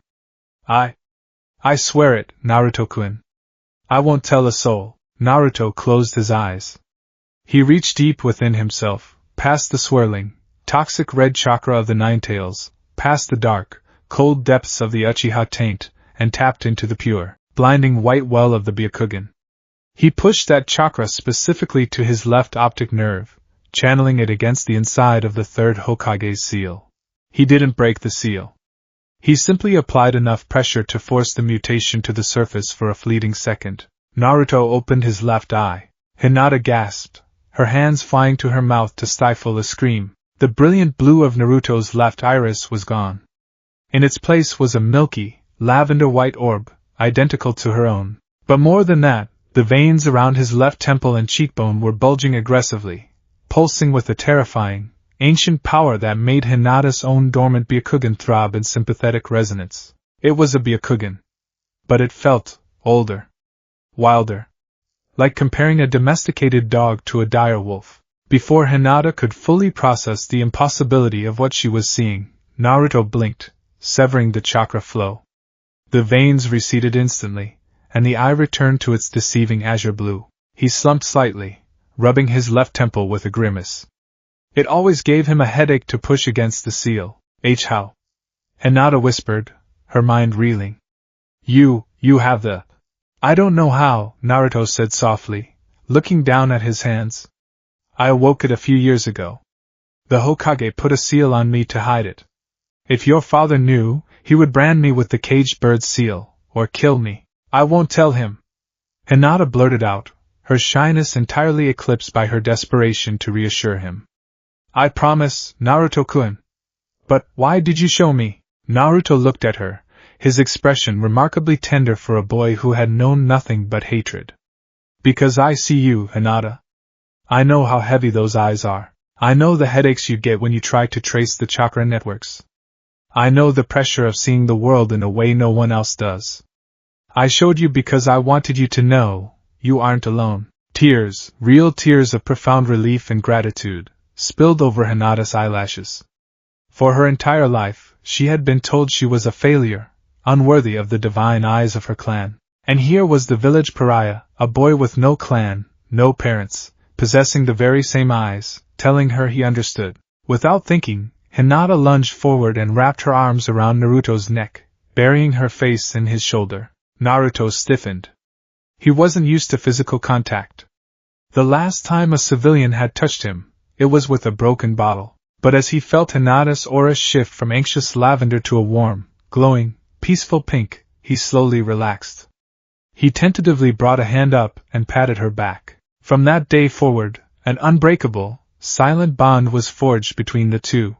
[SPEAKER 1] I swear it, Naruto-kun. I won't tell a soul." Naruto closed his eyes. He reached deep within himself, past the swirling, toxic red chakra of the Nine Tails, past the dark, cold depths of the Uchiha taint, and tapped into the pure, blinding white well of the Byakugan. He pushed that chakra specifically to his left optic nerve, channeling it against the inside of the third Hokage's seal. He didn't break the seal. He simply applied enough pressure to force the mutation to the surface for a fleeting second. Naruto opened his left eye. Hinata gasped, her hands flying to her mouth to stifle a scream. The brilliant blue of Naruto's left iris was gone. In its place was a milky, lavender-white orb, identical to her own. But more than that, the veins around his left temple and cheekbone were bulging aggressively, pulsing with a terrifying, ancient power that made Hinata's own dormant Byakugan throb in sympathetic resonance. It was a Byakugan. But it felt older, wilder. Like comparing a domesticated dog to a dire wolf. Before Hinata could fully process the impossibility of what she was seeing, Naruto blinked, severing the chakra flow. The veins receded instantly, and the eye returned to its deceiving azure blue. He slumped slightly, rubbing his left temple with a grimace. It always gave him a headache to push against the seal. How? Hinata whispered, her mind reeling. You have the... I don't know how, Naruto said softly, looking down at his hands. I awoke it a few years ago. The Hokage put a seal on me to hide it. If your father knew, he would brand me with the caged bird's seal, or kill me. I won't tell him. Hinata blurted out, her shyness entirely eclipsed by her desperation to reassure him. I promise, Naruto-kun. But why did you show me? Naruto looked at her, his expression remarkably tender for a boy who had known nothing but hatred. Because I see you, Hinata. I know how heavy those eyes are. I know the headaches you get when you try to trace the chakra networks. I know the pressure of seeing the world in a way no one else does. I showed you because I wanted you to know, you aren't alone. Tears, real tears of profound relief and gratitude, spilled over Hinata's eyelashes. For her entire life, she had been told she was a failure, unworthy of the divine eyes of her clan. And here was the village pariah, a boy with no clan, no parents, possessing the very same eyes, telling her he understood. Without thinking, Hinata lunged forward and wrapped her arms around Naruto's neck, burying her face in his shoulder. Naruto stiffened. He wasn't used to physical contact. The last time a civilian had touched him, it was with a broken bottle. But as he felt Hinata's aura shift from anxious lavender to a warm, glowing, peaceful pink, he slowly relaxed. He tentatively brought a hand up and patted her back. From that day forward, an unbreakable, silent bond was forged between the two.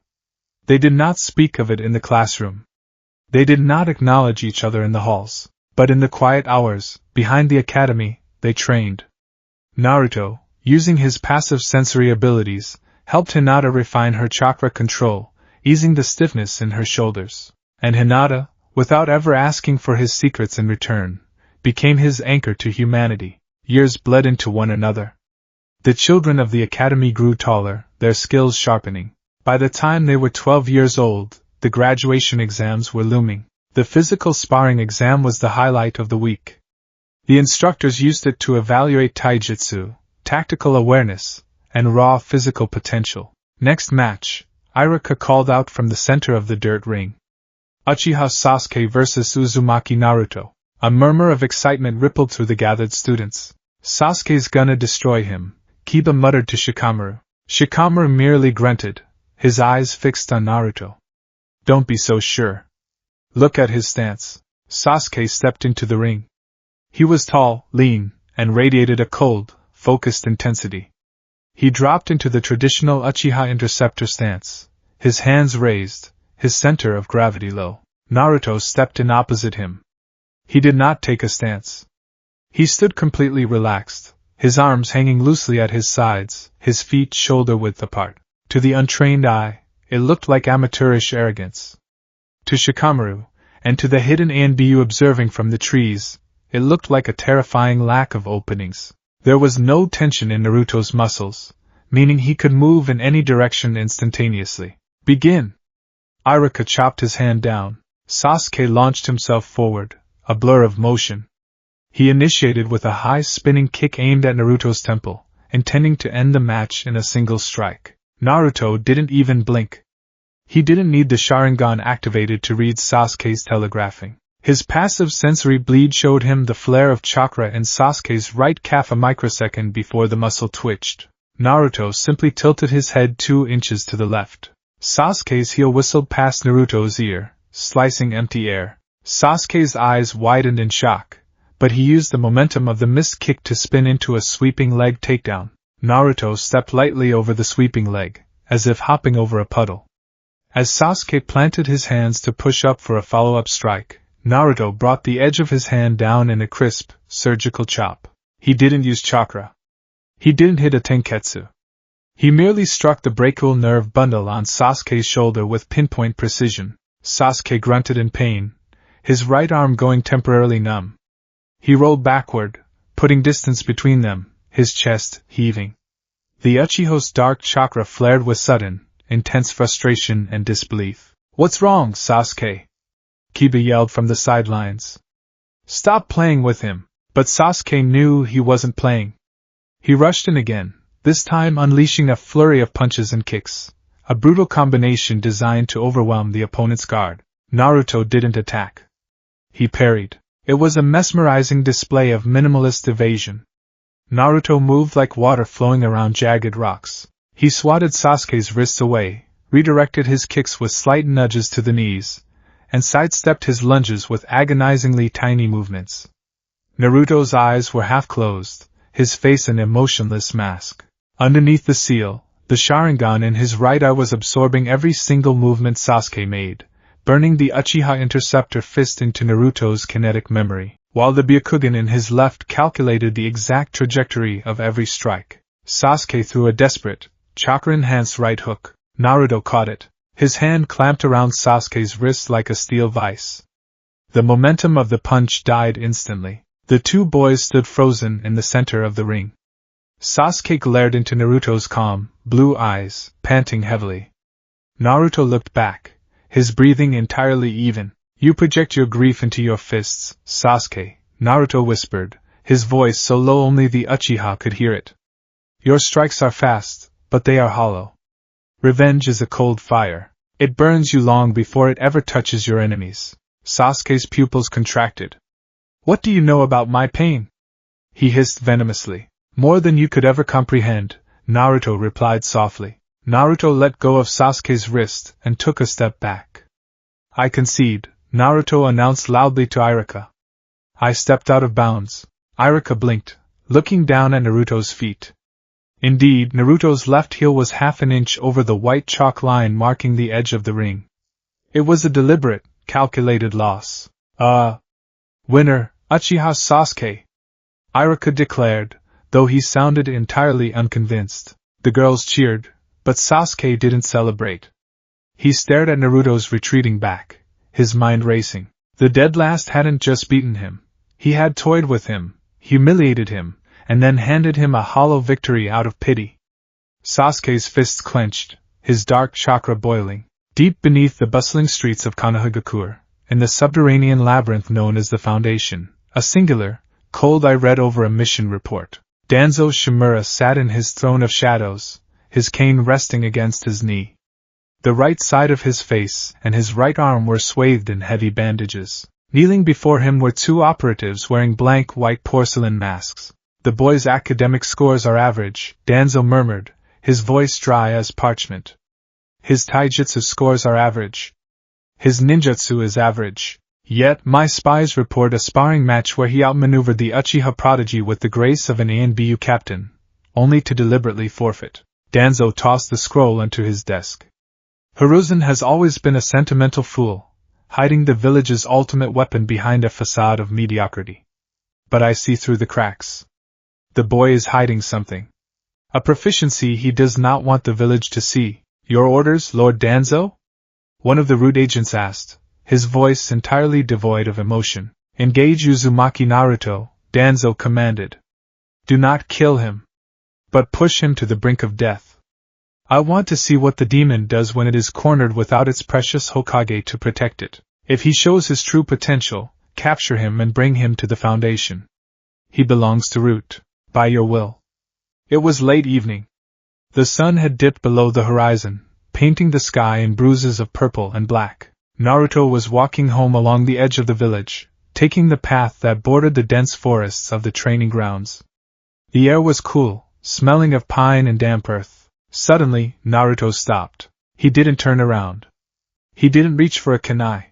[SPEAKER 1] They did not speak of it in the classroom. They did not acknowledge each other in the halls. But in the quiet hours, behind the academy, they trained. Naruto, using his passive sensory abilities, helped Hinata refine her chakra control, easing the stiffness in her shoulders. And Hinata, without ever asking for his secrets in return, became his anchor to humanity. Years bled into one another. The children of the academy grew taller, their skills sharpening. By the time they were 12 years old, the graduation exams were looming. The physical sparring exam was the highlight of the week. The instructors used it to evaluate taijutsu, tactical awareness, and raw physical potential. Next match, Iruka called out from the center of the dirt ring. Uchiha Sasuke vs Uzumaki Naruto. A murmur of excitement rippled through the gathered students. Sasuke's gonna destroy him, Kiba muttered to Shikamaru. Shikamaru merely grunted, his eyes fixed on Naruto. Don't be so sure. Look at his stance. Sasuke stepped into the ring. He was tall, lean, and radiated a cold, focused intensity. He dropped into the traditional Uchiha interceptor stance, his hands raised, his center of gravity low. Naruto stepped in opposite him. He did not take a stance. He stood completely relaxed, his arms hanging loosely at his sides, his feet shoulder-width apart. To the untrained eye, it looked like amateurish arrogance. To Shikamaru, and to the hidden Anbu observing from the trees, it looked like a terrifying lack of openings. There was no tension in Naruto's muscles, meaning he could move in any direction instantaneously. Begin! Iruka chopped his hand down. Sasuke launched himself forward, a blur of motion. He initiated with a high spinning kick aimed at Naruto's temple, intending to end the match in a single strike. Naruto didn't even blink. He didn't need the Sharingan activated to read Sasuke's telegraphing. His passive sensory bleed showed him the flare of chakra in Sasuke's right calf a microsecond before the muscle twitched. Naruto simply tilted his head 2 inches to the left. Sasuke's heel whistled past Naruto's ear, slicing empty air. Sasuke's eyes widened in shock, but he used the momentum of the missed kick to spin into a sweeping leg takedown. Naruto stepped lightly over the sweeping leg, as if hopping over a puddle. As Sasuke planted his hands to push up for a follow-up strike, Naruto brought the edge of his hand down in a crisp, surgical chop. He didn't use chakra. He didn't hit a tenketsu. He merely struck the brachial nerve bundle on Sasuke's shoulder with pinpoint precision. Sasuke grunted in pain, his right arm going temporarily numb. He rolled backward, putting distance between them, his chest heaving. The Uchiha's dark chakra flared with sudden, intense frustration and disbelief. "What's wrong, Sasuke?" Kiba yelled from the sidelines. "Stop playing with him." But Sasuke knew he wasn't playing. He rushed in again, this time unleashing a flurry of punches and kicks, a brutal combination designed to overwhelm the opponent's guard. Naruto didn't attack. He parried. It was a mesmerizing display of minimalist evasion. Naruto moved like water flowing around jagged rocks. He swatted Sasuke's wrists away, redirected his kicks with slight nudges to the knees, and sidestepped his lunges with agonizingly tiny movements. Naruto's eyes were half closed, his face an emotionless mask. Underneath the seal, the Sharingan in his right eye was absorbing every single movement Sasuke made, burning the Uchiha Interceptor fist into Naruto's kinetic memory, while the Byakugan in his left calculated the exact trajectory of every strike. Sasuke threw a desperate, chakra-enhanced right hook. Naruto caught it, his hand clamped around Sasuke's wrist like a steel vice. The momentum of the punch died instantly. The two boys stood frozen in the center of the ring. Sasuke glared into Naruto's calm, blue eyes, panting heavily. Naruto looked back, his breathing entirely even. "You project your grief into your fists, Sasuke," Naruto whispered, his voice so low only the Uchiha could hear it. "Your strikes are fast, but they are hollow. Revenge is a cold fire. It burns you long before it ever touches your enemies." Sasuke's pupils contracted. "What do you know about my pain?" he hissed venomously. "More than you could ever comprehend," Naruto replied softly. Naruto let go of Sasuke's wrist and took a step back. "I concede," Naruto announced loudly to Iruka. I stepped out of bounds. Iruka blinked, looking down at Naruto's feet. Indeed, Naruto's left heel was half an inch over the white chalk line marking the edge of the ring. It was a deliberate, calculated loss. Winner, Uchiha Sasuke," Iruka declared, though he sounded entirely unconvinced. The girls cheered, but Sasuke didn't celebrate. He stared at Naruto's retreating back, his mind racing. The dead last hadn't just beaten him. He had toyed with him, humiliated him, and then handed him a hollow victory out of pity. Sasuke's fists clenched, his dark chakra boiling. Deep beneath the bustling streets of Konohagakure, in the subterranean labyrinth known as the Foundation, a singular, cold eye read over a mission report. Danzo Shimura sat in his throne of shadows, his cane resting against his knee. The right side of his face and his right arm were swathed in heavy bandages. Kneeling before him were two operatives wearing blank white porcelain masks. "The boy's academic scores are average," Danzo murmured, his voice dry as parchment. "His taijutsu scores are average. His ninjutsu is average. Yet, my spies report a sparring match where he outmaneuvered the Uchiha prodigy with the grace of an ANBU captain, only to deliberately forfeit." Danzo tossed the scroll onto his desk. "Hiruzen has always been a sentimental fool, hiding the village's ultimate weapon behind a facade of mediocrity. But I see through the cracks. The boy is hiding something. A proficiency he does not want the village to see." "Your orders, Lord Danzo?" one of the rude agents asked, his voice entirely devoid of emotion. "Engage Uzumaki Naruto," Danzo commanded. "Do not kill him, but push him to the brink of death. I want to see what the demon does when it is cornered without its precious Hokage to protect it. If he shows his true potential, capture him and bring him to the Foundation. He belongs to Root, by your will." It was late evening. The sun had dipped below the horizon, painting the sky in bruises of purple and black. Naruto was walking home along the edge of the village, taking the path that bordered the dense forests of the training grounds. The air was cool, smelling of pine and damp earth. Suddenly, Naruto stopped. He didn't turn around. He didn't reach for a kunai.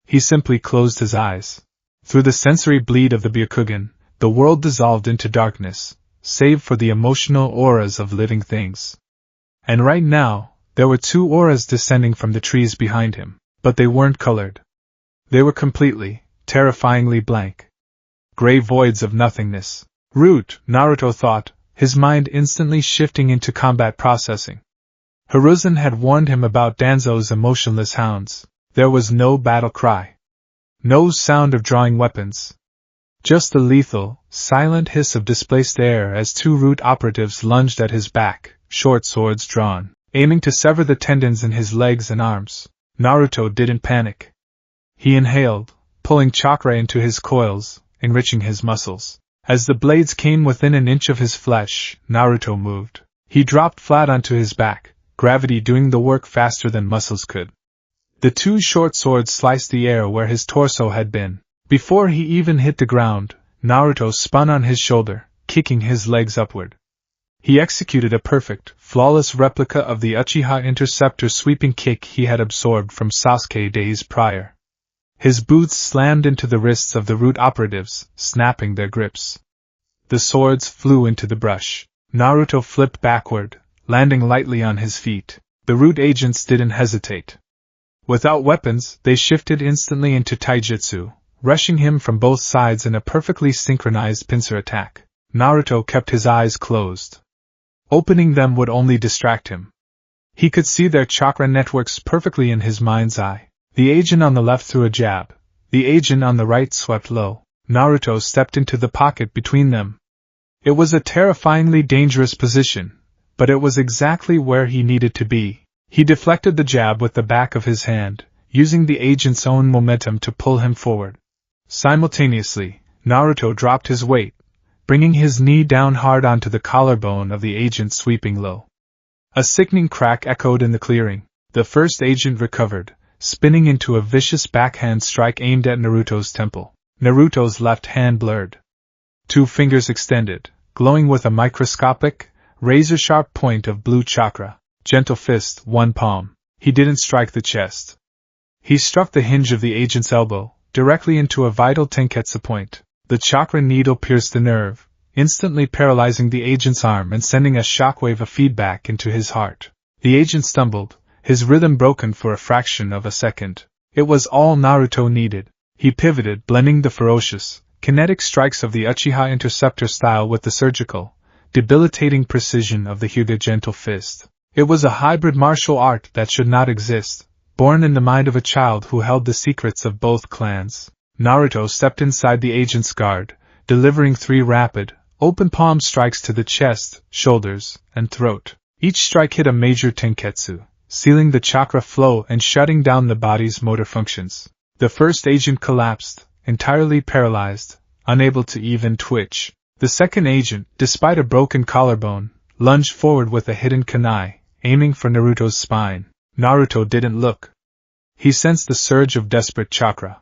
[SPEAKER 1] He simply closed his eyes. Through the sensory bleed of the Byakugan, the world dissolved into darkness, save for the emotional auras of living things. And right now, There were 2 auras descending from the trees behind him, but they weren't colored. They were completely, terrifyingly blank. Gray voids of nothingness. Root, Naruto thought, his mind instantly shifting into combat processing. Hiruzen had warned him about Danzo's emotionless hounds. There was no battle cry. No sound of drawing weapons. Just the lethal, silent hiss of displaced air as 2 root operatives lunged at his back, short swords drawn, aiming to sever the tendons in his legs and arms. Naruto didn't panic. He inhaled, pulling chakra into his coils, enriching his muscles. As the blades came within an inch of his flesh, Naruto moved. He dropped flat onto his back, gravity doing the work faster than muscles could. The 2 short swords sliced the air where his torso had been. Before he even hit the ground, Naruto spun on his shoulder, kicking his legs upward. He executed a perfect, flawless replica of the Uchiha Interceptor sweeping kick he had absorbed from Sasuke days prior. His boots slammed into the wrists of the root operatives, snapping their grips. The swords flew into the brush. Naruto flipped backward, landing lightly on his feet. The root agents didn't hesitate. Without weapons, they shifted instantly into taijutsu, rushing him from both sides in a perfectly synchronized pincer attack. Naruto kept his eyes closed. Opening them would only distract him. He could see their chakra networks perfectly in his mind's eye. The agent on the left threw a jab. The agent on the right swept low. Naruto stepped into the pocket between them. It was a terrifyingly dangerous position, but it was exactly where he needed to be. He deflected the jab with the back of his hand, using the agent's own momentum to pull him forward. Simultaneously, Naruto dropped his weight, bringing his knee down hard onto the collarbone of the agent sweeping low. A sickening crack echoed in the clearing. The first agent recovered, spinning into a vicious backhand strike aimed at Naruto's temple. Naruto's left hand blurred. 2 fingers extended, glowing with a microscopic, razor-sharp point of blue chakra. Gentle fist, 1 palm. He didn't strike the chest. He struck the hinge of the agent's elbow, directly into a vital tenketsu point. The chakra needle pierced the nerve, instantly paralyzing the agent's arm and sending a shockwave of feedback into his heart. The agent stumbled, his rhythm broken for a fraction of a second. It was all Naruto needed. He pivoted, blending the ferocious, kinetic strikes of the Uchiha Interceptor style with the surgical, debilitating precision of the Hyuga gentle fist. It was a hybrid martial art that should not exist, born in the mind of a child who held the secrets of both clans. Naruto stepped inside the agent's guard, delivering 3 rapid, open palm strikes to the chest, shoulders, and throat. Each strike hit a major tenketsu, sealing the chakra flow and shutting down the body's motor functions. The first agent collapsed, entirely paralyzed, unable to even twitch. The second agent, despite a broken collarbone, lunged forward with a hidden kunai, aiming for Naruto's spine. Naruto didn't look. He sensed the surge of desperate chakra.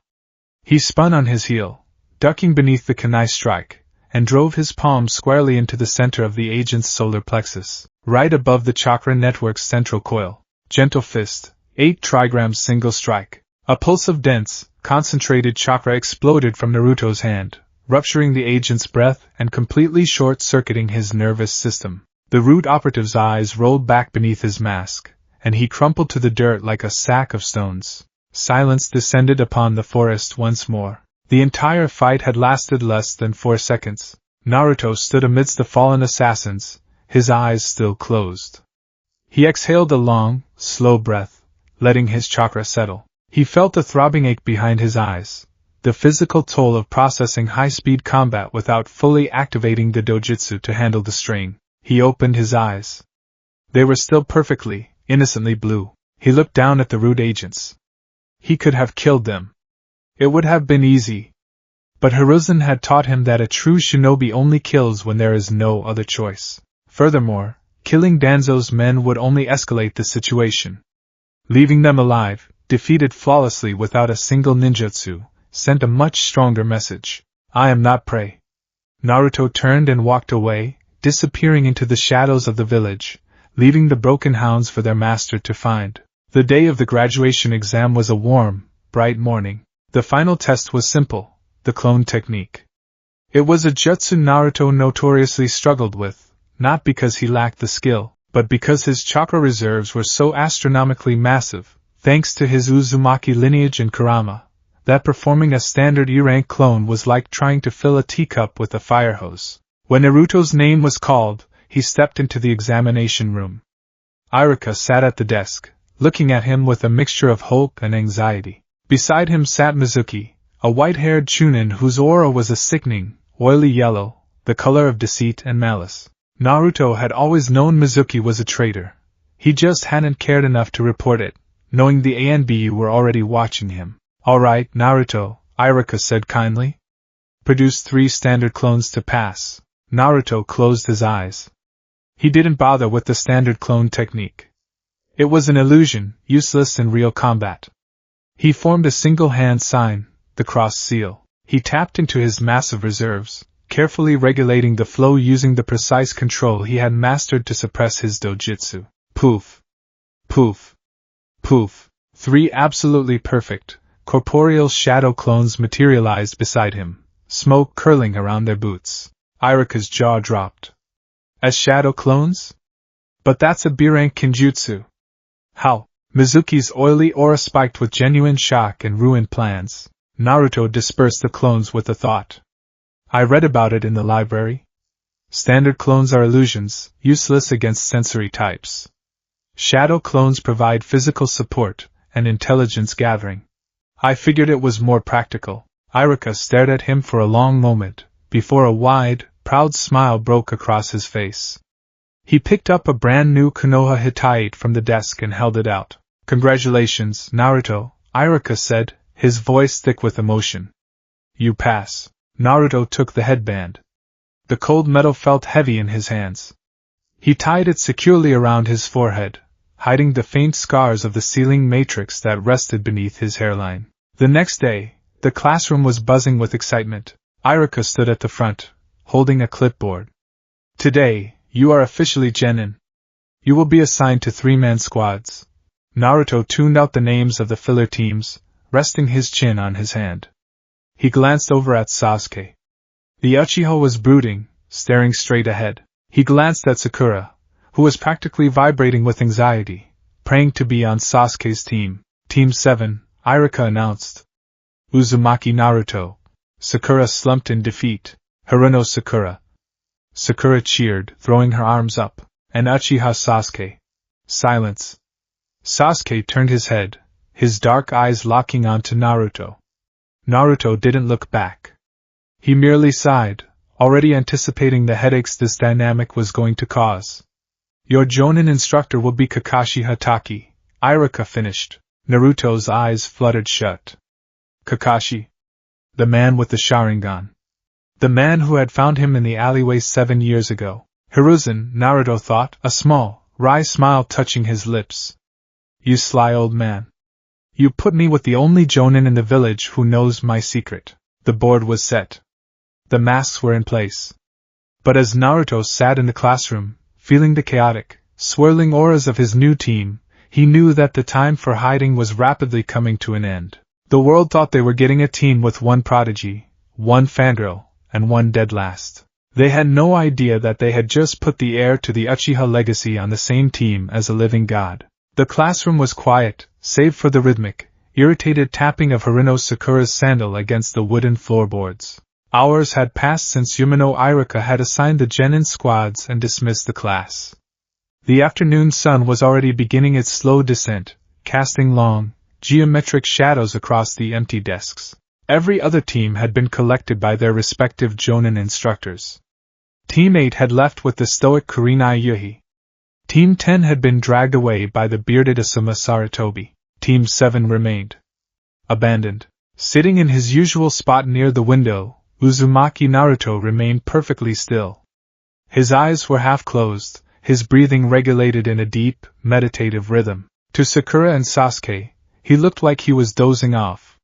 [SPEAKER 1] He spun on his heel, ducking beneath the kunai strike, and drove his palm squarely into the center of the agent's solar plexus, right above the chakra network's central coil. Gentle fist, 8 trigrams single strike. A pulse of dense, concentrated chakra exploded from Naruto's hand, rupturing the agent's breath and completely short-circuiting his nervous system. The root operative's eyes rolled back beneath his mask, and he crumpled to the dirt like a sack of stones. Silence descended upon the forest once more. The entire fight had lasted less than 4 seconds. Naruto stood amidst the fallen assassins, his eyes still closed. He exhaled a long, slow breath, letting his chakra settle. He felt a throbbing ache behind his eyes, the physical toll of processing high-speed combat without fully activating the dojutsu to handle the strain. He opened his eyes. They were still perfectly, innocently blue. He looked down at the root agents. He could have killed them. It would have been easy. But Hiruzen had taught him that a true shinobi only kills when there is no other choice. Furthermore, killing Danzo's men would only escalate the situation. Leaving them alive, defeated flawlessly without a single ninjutsu, sent a much stronger message. I am not prey. Naruto turned and walked away, disappearing into the shadows of the village, leaving the broken hounds for their master to find. The day of the graduation exam was a warm, bright morning. The final test was simple, the clone technique. It was a jutsu Naruto notoriously struggled with, not because he lacked the skill, But because his chakra reserves were so astronomically massive, thanks to his Uzumaki lineage in Kurama, that performing a standard E-rank clone was like trying to fill a teacup with a fire hose. When Naruto's name was called, he stepped into the examination room. Iruka sat at the desk, looking at him with a mixture of hope and anxiety. Beside him sat Mizuki, a white-haired chunin whose aura was a sickening, oily yellow, the color of deceit and malice. Naruto had always known Mizuki was a traitor. He just hadn't cared enough to report it, knowing the ANBU were already watching him. "All right, Naruto," Iruka said kindly. "Produce 3 standard clones to pass." Naruto closed his eyes. He didn't bother with the standard clone technique. It was an illusion, useless in real combat. He formed a single-hand sign, the cross seal. He tapped into his massive reserves, carefully regulating the flow using the precise control he had mastered to suppress his dojutsu. Poof! Poof! Poof! 3 absolutely perfect, corporeal shadow clones materialized beside him, smoke curling around their boots. Iruka's jaw dropped. As shadow clones? But that's a B-rank kinjutsu. How? Mizuki's oily aura spiked with genuine shock and ruined plans. Naruto dispersed the clones with a thought. I read about it in the library. Standard clones are illusions, useless against sensory types. Shadow clones provide physical support and intelligence gathering. I figured it was more practical. Iruka stared at him for a long moment, before a wide, proud smile broke across his face. He picked up a brand new Konoha Hittite from the desk and held it out. "Congratulations, Naruto," Iruka said, his voice thick with emotion. "You pass." Naruto took the headband. The cold metal felt heavy in his hands. He tied it securely around his forehead, hiding the faint scars of the sealing matrix that rested beneath his hairline. The next day, the classroom was buzzing with excitement. Iruka stood at the front, holding a clipboard. "Today, you are officially genin. You will be assigned to 3-man squads." Naruto tuned out the names of the filler teams, resting his chin on his hand. He glanced over at Sasuke. The Uchiha was brooding, staring straight ahead. He glanced at Sakura, who was practically vibrating with anxiety, praying to be on Sasuke's team. "Team 7, Iruka announced. Uzumaki Naruto." Sakura slumped in defeat. "Haruno Sakura." Sakura cheered, throwing her arms up. "And Uchiha Sasuke." Silence. Sasuke turned his head, his dark eyes locking onto Naruto. Naruto didn't look back. He merely sighed, already anticipating the headaches this dynamic was going to cause. "Your Jonin instructor will be Kakashi Hatake," Iruka finished. Naruto's eyes fluttered shut. Kakashi? The man with the Sharingan. The man who had found him in the alleyway 7 years ago. Hiruzen, Naruto thought, a small, wry smile touching his lips. "You sly old man. You put me with the only Jonin in the village who knows my secret." The board was set. The masks were in place. But as Naruto sat in the classroom, feeling the chaotic, swirling auras of his new team, he knew that the time for hiding was rapidly coming to an end. The world thought they were getting a team with 1 prodigy, 1 fangirl, and 1 dead last. They had no idea that they had just put the heir to the Uchiha legacy on the same team as a living god. The classroom was quiet, save for the rhythmic, irritated tapping of Haruno Sakura's sandal against the wooden floorboards. Hours had passed since Yumino Iruka had assigned the genin squads and dismissed the class. The afternoon sun was already beginning its slow descent, casting long, geometric shadows across the empty desks. Every other team had been collected by their respective Jonin instructors. Team 8 had left with the stoic Kurenai Yuhi. Team 10 had been dragged away by the bearded Asuma Saratobi. Team 7 remained. Abandoned. Sitting in his usual spot near the window, Uzumaki Naruto remained perfectly still. His eyes were half closed, his breathing regulated in a deep, meditative rhythm. To Sakura and Sasuke, he looked like he was dozing off.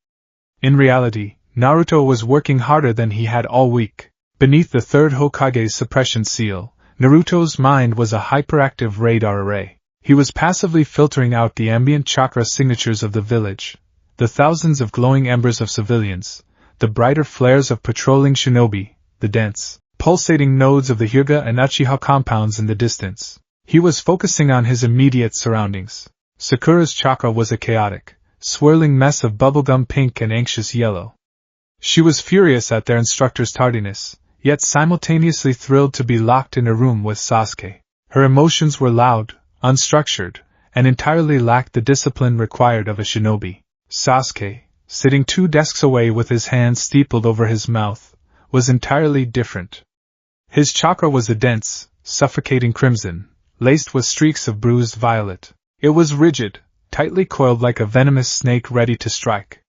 [SPEAKER 1] In reality, Naruto was working harder than he had all week. Beneath the 3rd Hokage's suppression seal, Naruto's mind was a hyperactive radar array. He was passively filtering out the ambient chakra signatures of the village, the thousands of glowing embers of civilians, the brighter flares of patrolling shinobi, the dense, pulsating nodes of the Hyuga and Uchiha compounds in the distance. He was focusing on his immediate surroundings. Sakura's chakra was a chaotic, swirling mess of bubblegum pink and anxious yellow. She was furious at their instructor's tardiness, yet simultaneously thrilled to be locked in a room with Sasuke. Her emotions were loud, unstructured, and entirely lacked the discipline required of a shinobi. Sasuke, sitting 2 desks away with his hands steepled over his mouth, was entirely different. His chakra was a dense, suffocating crimson, laced with streaks of bruised violet. It was rigid, tightly coiled like a venomous snake ready to strike.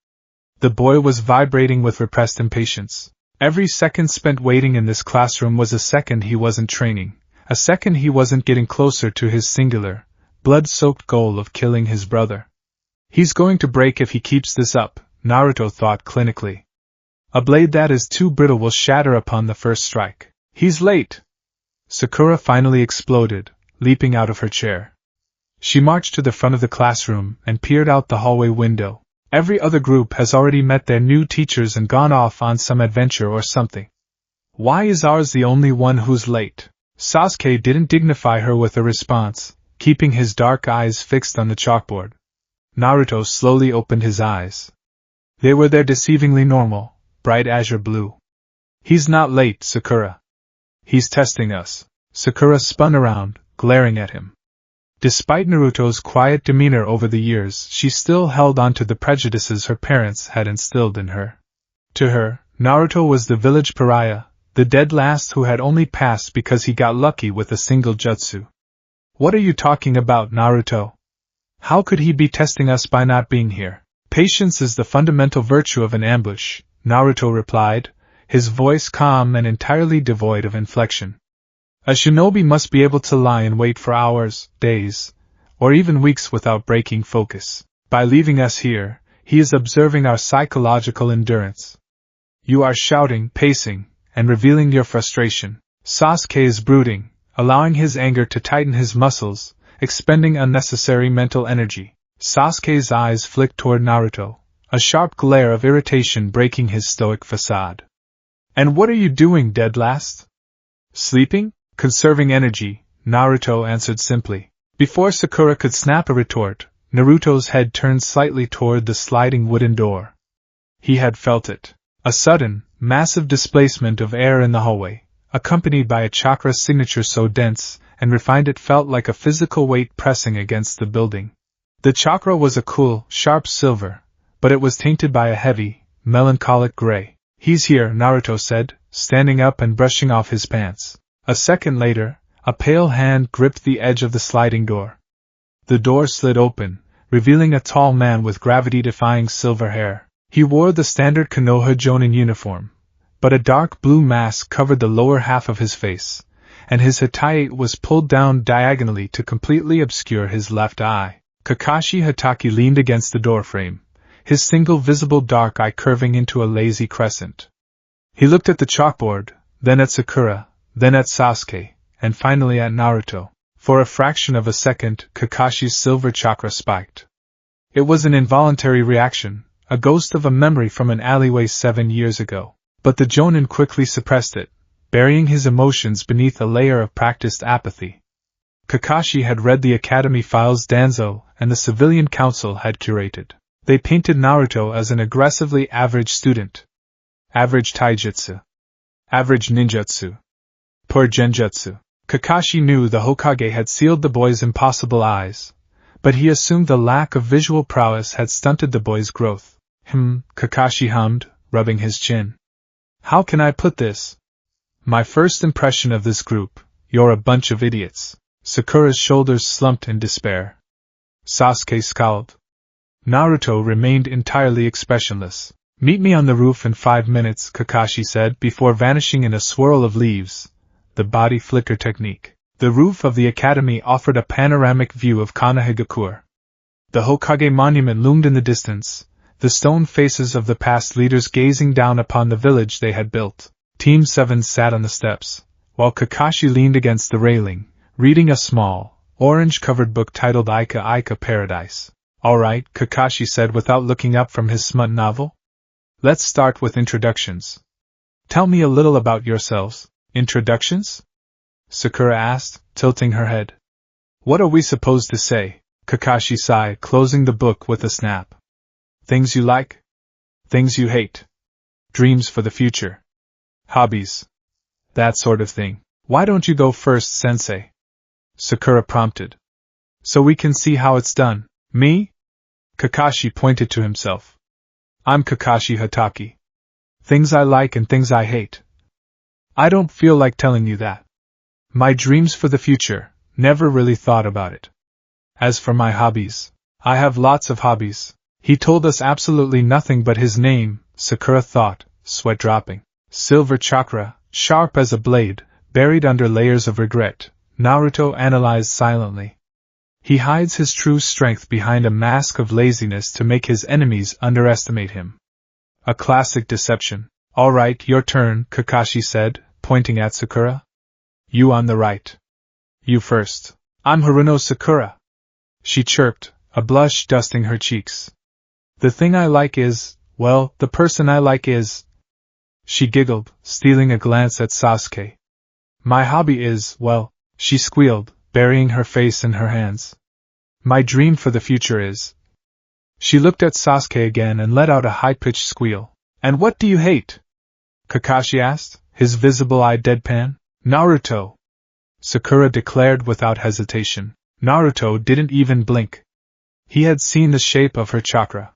[SPEAKER 1] The boy was vibrating with repressed impatience. Every second spent waiting in this classroom was a second he wasn't training, a second he wasn't getting closer to his singular, blood-soaked goal of killing his brother. He's going to break if he keeps this up, Naruto thought clinically. A blade that is too brittle will shatter upon the first strike. He's late! Sakura finally exploded, leaping out of her chair. She marched to the front of the classroom and peered out the hallway window. Every other group has already met their new teachers and gone off on some adventure or something. Why is ours the only one who's late? Sasuke didn't dignify her with a response, keeping his dark eyes fixed on the chalkboard. Naruto slowly opened his eyes. They were their deceivingly normal, bright azure blue. He's not late, Sakura. He's testing us. Sakura spun around, glaring at him. Despite Naruto's quiet demeanor over the years, she still held on to the prejudices her parents had instilled in her. To her, Naruto was the village pariah, the dead last who had only passed because he got lucky with a single jutsu. What are you talking about, Naruto? How could he be testing us by not being here? Patience is the fundamental virtue of an ambush, Naruto replied, his voice calm and entirely devoid of inflection. A shinobi must be able to lie in wait for hours, days, or even weeks without breaking focus. By leaving us here, he is observing our psychological endurance. You are shouting, pacing, and revealing your frustration. Sasuke is brooding, allowing his anger to tighten his muscles, expending unnecessary mental energy. Sasuke's eyes flicked toward Naruto, a sharp glare of irritation breaking his stoic facade. And what are you doing, dead last? Sleeping? Conserving energy, Naruto answered simply. Before Sakura could snap a retort, Naruto's head turned slightly toward the sliding wooden door. He had felt it. A sudden, massive displacement of air in the hallway, accompanied by a chakra signature so dense and refined it felt like a physical weight pressing against the building. The chakra was a cool, sharp silver, but it was tainted by a heavy, melancholic gray. He's here, Naruto said, standing up and brushing off his pants. A second later, a pale hand gripped the edge of the sliding door. The door slid open, revealing a tall man with gravity-defying silver hair. He wore the standard Konoha Jonin uniform, but a dark blue mask covered the lower half of his face, and his hatae was pulled down diagonally to completely obscure his left eye. Kakashi Hatake leaned against the doorframe, his single visible dark eye curving into a lazy crescent. He looked at the chalkboard, then at Sakura, then at Sasuke, and finally at Naruto. For a fraction of a second, Kakashi's silver chakra spiked. It was an involuntary reaction, a ghost of a memory from an alleyway 7 years ago. But the Jonin quickly suppressed it, burying his emotions beneath a layer of practiced apathy. Kakashi had read the Academy files Danzo and the Civilian Council had curated. They painted Naruto as an aggressively average student. Average taijutsu. Average ninjutsu. Poor genjutsu. Kakashi knew the Hokage had sealed the boy's impossible eyes, but he assumed the lack of visual prowess had stunted the boy's growth. Kakashi hummed, rubbing his chin. How can I put this? My first impression of this group, you're a bunch of idiots. Sakura's shoulders slumped in despair. Sasuke scowled. Naruto remained entirely expressionless. Meet me on the roof in 5 minutes, Kakashi said before vanishing in a swirl of leaves. The body flicker technique. The roof of the academy offered a panoramic view of Konohagakure. The Hokage monument loomed in the distance, the stone faces of the past leaders gazing down upon the village they had built. Team 7 sat on the steps, while Kakashi leaned against the railing, reading a small, orange-covered book titled Aika Aika Paradise. All right, Kakashi said without looking up from his smut novel. Let's start with introductions. Tell me a little about yourselves. Introductions? Sakura asked, tilting her head. What are we supposed to say? Kakashi sighed, closing the book with a snap. Things you like? Things you hate? Dreams for the future? Hobbies? That sort of thing. Why don't you go first, sensei? Sakura prompted. So we can see how it's done. Me? Kakashi pointed to himself. I'm Kakashi Hatake. Things I like and things I hate. I don't feel like telling you that. My dreams for the future, never really thought about it. As for my hobbies, I have lots of hobbies. He told us absolutely nothing but his name, Sakura thought, sweat dropping. Silver chakra, sharp as a blade, buried under layers of regret, Naruto analyzed silently. He hides his true strength behind a mask of laziness to make his enemies underestimate him. A classic deception. All right, your turn, Kakashi said, pointing at Sakura. You on the right. You first. I'm Haruno Sakura. She chirped, a blush dusting her cheeks. The thing I like is, well, the person I like is... She giggled, stealing a glance at Sasuke. My hobby is, well, she squealed, burying her face in her hands. My dream for the future is... She looked at Sasuke again and let out a high-pitched squeal. And what do you hate? Kakashi asked, his visible eye deadpan. Naruto. Sakura declared without hesitation. Naruto didn't even blink. He had seen the shape of her chakra.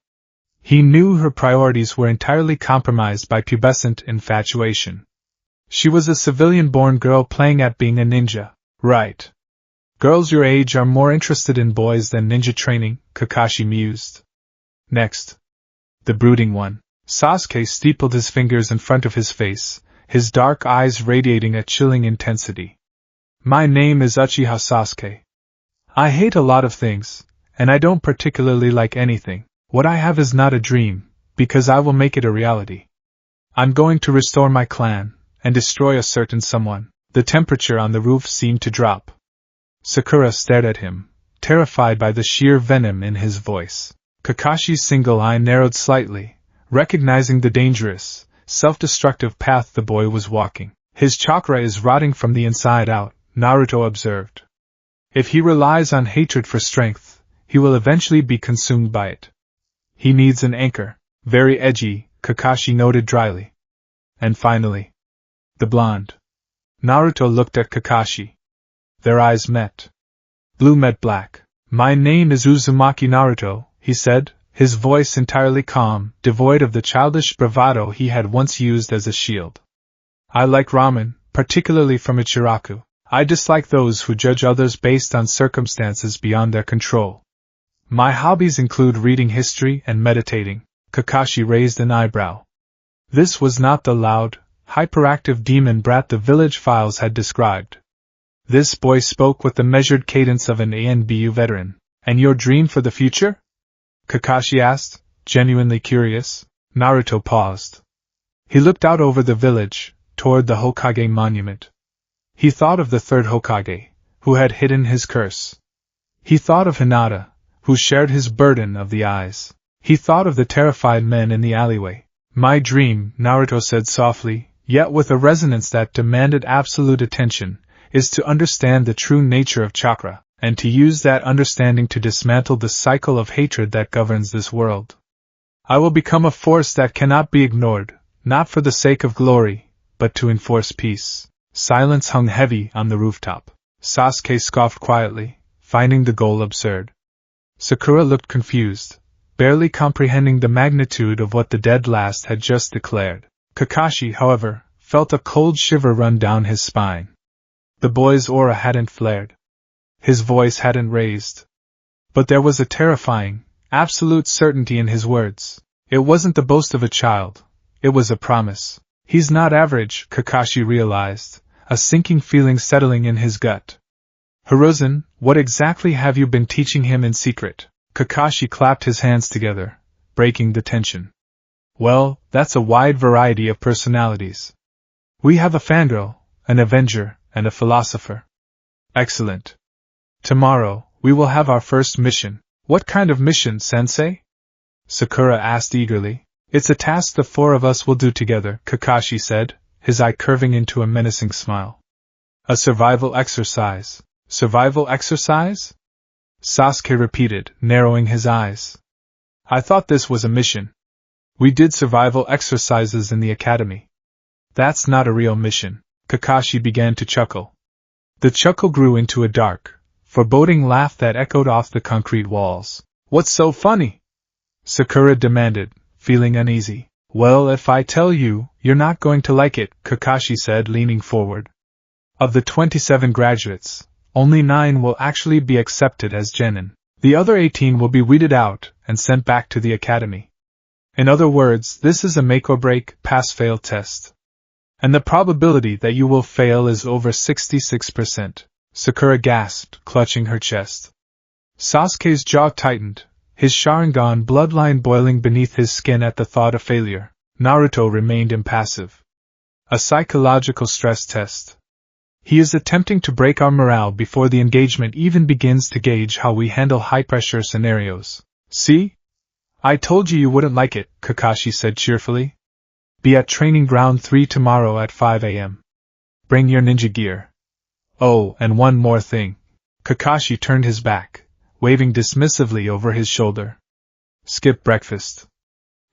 [SPEAKER 1] He knew her priorities were entirely compromised by pubescent infatuation. She was a civilian-born girl playing at being a ninja. Right. Girls your age are more interested in boys than ninja training, Kakashi mused. Next. The brooding one. Sasuke steepled his fingers in front of his face, his dark eyes radiating a chilling intensity. My name is Uchiha Sasuke. I hate a lot of things, and I don't particularly like anything. What I have is not a dream, because I will make it a reality. I'm going to restore my clan, and destroy a certain someone. The temperature on the roof seemed to drop. Sakura stared at him, terrified by the sheer venom in his voice. Kakashi's single eye narrowed slightly, recognizing the dangerous, self-destructive path the boy was walking. His chakra is rotting from the inside out, Naruto observed. If he relies on hatred for strength, he will eventually be consumed by it. He needs an anchor. Very edgy, Kakashi noted dryly. And finally, the blonde. Naruto looked at Kakashi. Their eyes met. Blue met black. My name is Uzumaki Naruto, he said, his voice entirely calm, devoid of the childish bravado he had once used as a shield. I like ramen, particularly from Ichiraku. I dislike those who judge others based on circumstances beyond their control. My hobbies include reading history and meditating. Kakashi raised an eyebrow. This was not the loud, hyperactive demon brat the village files had described. This boy spoke with the measured cadence of an ANBU veteran. And your dream for the future? Kakashi asked, genuinely curious. Naruto paused. He looked out over the village, toward the Hokage monument. He thought of the third Hokage, who had hidden his curse. He thought of Hinata, who shared his burden of the eyes. He thought of the terrified men in the alleyway. My dream, Naruto said softly, yet with a resonance that demanded absolute attention, is to understand the true nature of chakra, and to use that understanding to dismantle the cycle of hatred that governs this world. I will become a force that cannot be ignored, not for the sake of glory, but to enforce peace. Silence hung heavy on the rooftop. Sasuke scoffed quietly, finding the goal absurd. Sakura looked confused, barely comprehending the magnitude of what the dead last had just declared. Kakashi, however, felt a cold shiver run down his spine. The boy's aura hadn't flared. His voice hadn't raised. But there was a terrifying, absolute certainty in his words. It wasn't the boast of a child. It was a promise. He's not average, Kakashi realized, a sinking feeling settling in his gut. Hiruzen, what exactly have you been teaching him in secret? Kakashi clapped his hands together, breaking the tension. Well, that's a wide variety of personalities. We have a fangirl, an avenger, and a philosopher. Excellent. Tomorrow, we will have our first mission. What kind of mission, sensei? Sakura asked eagerly. It's a task the four of us will do together, Kakashi said, his eye curving into a menacing smile. A survival exercise. Survival exercise? Sasuke repeated, narrowing his eyes. I thought this was a mission. We did survival exercises in the academy. That's not a real mission. Kakashi began to chuckle. The chuckle grew into a dark, foreboding laugh that echoed off the concrete walls. What's so funny? Sakura demanded, feeling uneasy. Well, if I tell you, you're not going to like it, Kakashi said, leaning forward. Of the 27 graduates, only 9 will actually be accepted as genin. The other 18 will be weeded out and sent back to the academy. In other words, this is a make or break, pass-fail test. And the probability that you will fail is over 66%. Sakura gasped, clutching her chest. Sasuke's jaw tightened, his Sharingan bloodline boiling beneath his skin at the thought of failure. Naruto remained impassive. A psychological stress test. He is attempting to break our morale before the engagement even begins to gauge how we handle high-pressure scenarios. See? I told you wouldn't like it, Kakashi said cheerfully. Be at Training Ground 3 tomorrow at 5 a.m. Bring your ninja gear. Oh, and one more thing. Kakashi turned his back, waving dismissively over his shoulder. Skip breakfast.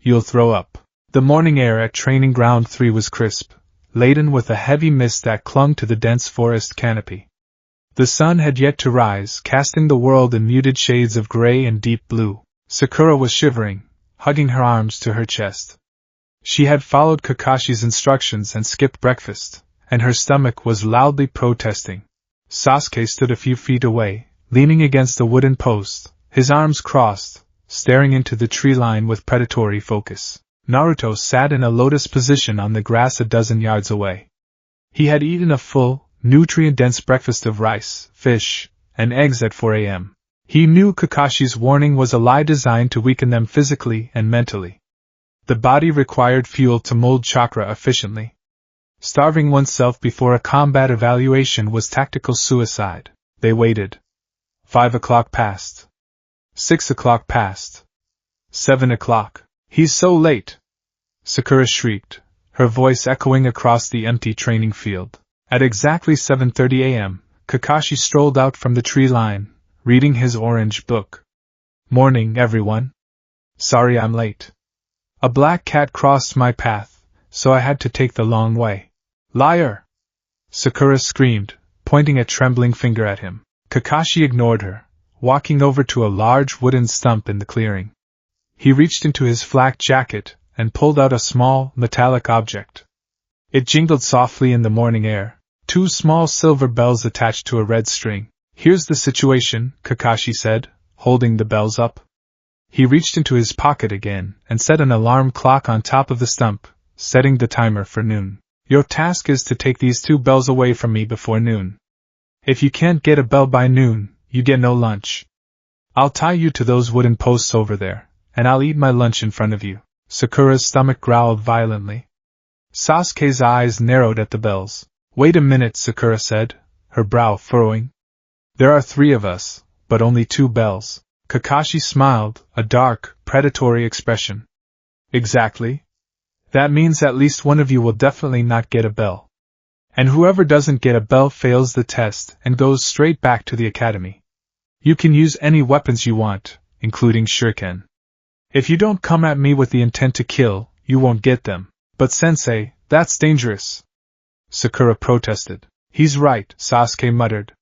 [SPEAKER 1] You'll throw up. The morning air at Training Ground 3 was crisp, laden with a heavy mist that clung to the dense forest canopy. The sun had yet to rise, casting the world in muted shades of gray and deep blue. Sakura was shivering, hugging her arms to her chest. She had followed Kakashi's instructions and skipped breakfast, and her stomach was loudly protesting. Sasuke stood a few feet away, leaning against a wooden post, his arms crossed, staring into the tree line with predatory focus. Naruto sat in a lotus position on the grass a dozen yards away. He had eaten a full, nutrient-dense breakfast of rice, fish, and eggs at 4 a.m. He knew Kakashi's warning was a lie designed to weaken them physically and mentally. The body required fuel to mold chakra efficiently. Starving oneself before a combat evaluation was tactical suicide. They waited. 5 o'clock passed. 6 o'clock passed. 7 o'clock. He's so late! Sakura shrieked, her voice echoing across the empty training field. At exactly 7:30 a.m., Kakashi strolled out from the tree line, reading his orange book. Morning, everyone. Sorry I'm late. A black cat crossed my path, so I had to take the long way. Liar! Sakura screamed, pointing a trembling finger at him. Kakashi ignored her, walking over to a large wooden stump in the clearing. He reached into his flak jacket and pulled out a small, metallic object. It jingled softly in the morning air, 2 small silver bells attached to a red string. Here's the situation, Kakashi said, holding the bells up. He reached into his pocket again and set an alarm clock on top of the stump, setting the timer for noon. Your task is to take these 2 bells away from me before noon. If you can't get a bell by noon, you get no lunch. I'll tie you to those wooden posts over there, and I'll eat my lunch in front of you. Sakura's stomach growled violently. Sasuke's eyes narrowed at the bells. Wait a minute, Sakura said, her brow furrowing. There are 3 of us, but only 2 bells. Kakashi smiled, a dark, predatory expression. Exactly. That means at least one of you will definitely not get a bell. And whoever doesn't get a bell fails the test and goes straight back to the academy. You can use any weapons you want, including shuriken. If you don't come at me with the intent to kill, you won't get them. But sensei, that's dangerous. Sakura protested. He's right, Sasuke muttered.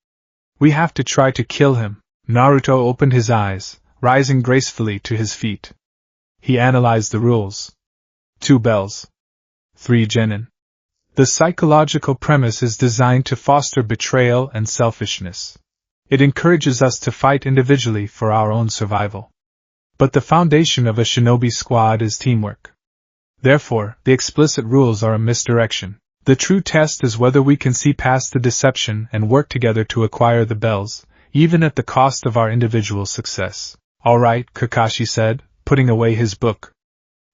[SPEAKER 1] We have to try to kill him. Naruto opened his eyes, rising gracefully to his feet. He analyzed the rules. 2 bells. 3 genin. The psychological premise is designed to foster betrayal and selfishness. It encourages us to fight individually for our own survival. But the foundation of a shinobi squad is teamwork. Therefore, the explicit rules are a misdirection. The true test is whether we can see past the deception and work together to acquire the bells, even at the cost of our individual success. All right, Kakashi said, putting away his book.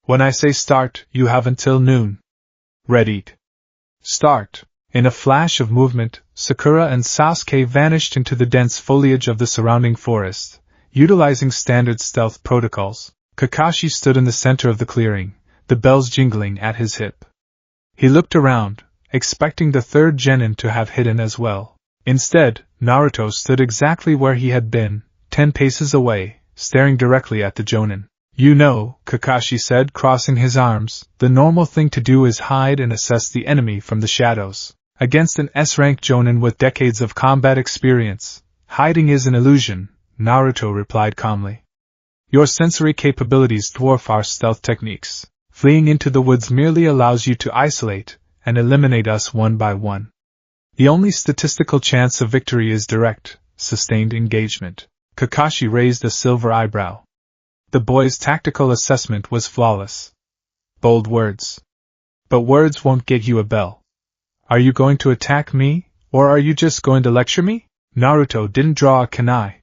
[SPEAKER 1] When I say start, you have until noon. Readied. Start. In a flash of movement, Sakura and Sasuke vanished into the dense foliage of the surrounding forest, utilizing standard stealth protocols. Kakashi stood in the center of the clearing, the bells jingling at his hip. He looked around, expecting the 3rd genin to have hidden as well. Instead, Naruto stood exactly where he had been, 10 paces away, staring directly at the Jonin. You know, Kakashi said, crossing his arms, the normal thing to do is hide and assess the enemy from the shadows. Against an S-rank Jonin with decades of combat experience, hiding is an illusion, Naruto replied calmly. Your sensory capabilities dwarf our stealth techniques. Fleeing into the woods merely allows you to isolate and eliminate us one by one. The only statistical chance of victory is direct, sustained engagement. Kakashi raised a silver eyebrow. The boy's tactical assessment was flawless. Bold words. But words won't get you a bell. Are you going to attack me, or are you just going to lecture me? Naruto didn't draw a kunai.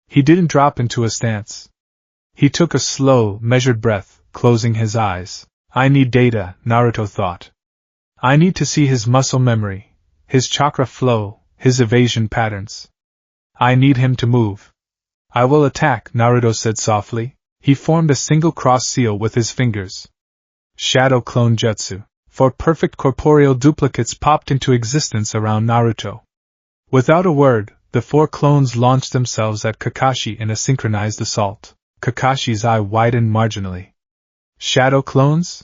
[SPEAKER 1] He didn't drop into a stance. He took a slow, measured breath, closing his eyes. I need data, Naruto thought. I need to see his muscle memory, his chakra flow, his evasion patterns. I need him to move. I will attack, Naruto said softly. He formed a single cross seal with his fingers. Shadow Clone Jutsu. 4 perfect corporeal duplicates popped into existence around Naruto. Without a word, the 4 clones launched themselves at Kakashi in a synchronized assault. Kakashi's eye widened marginally. Shadow clones?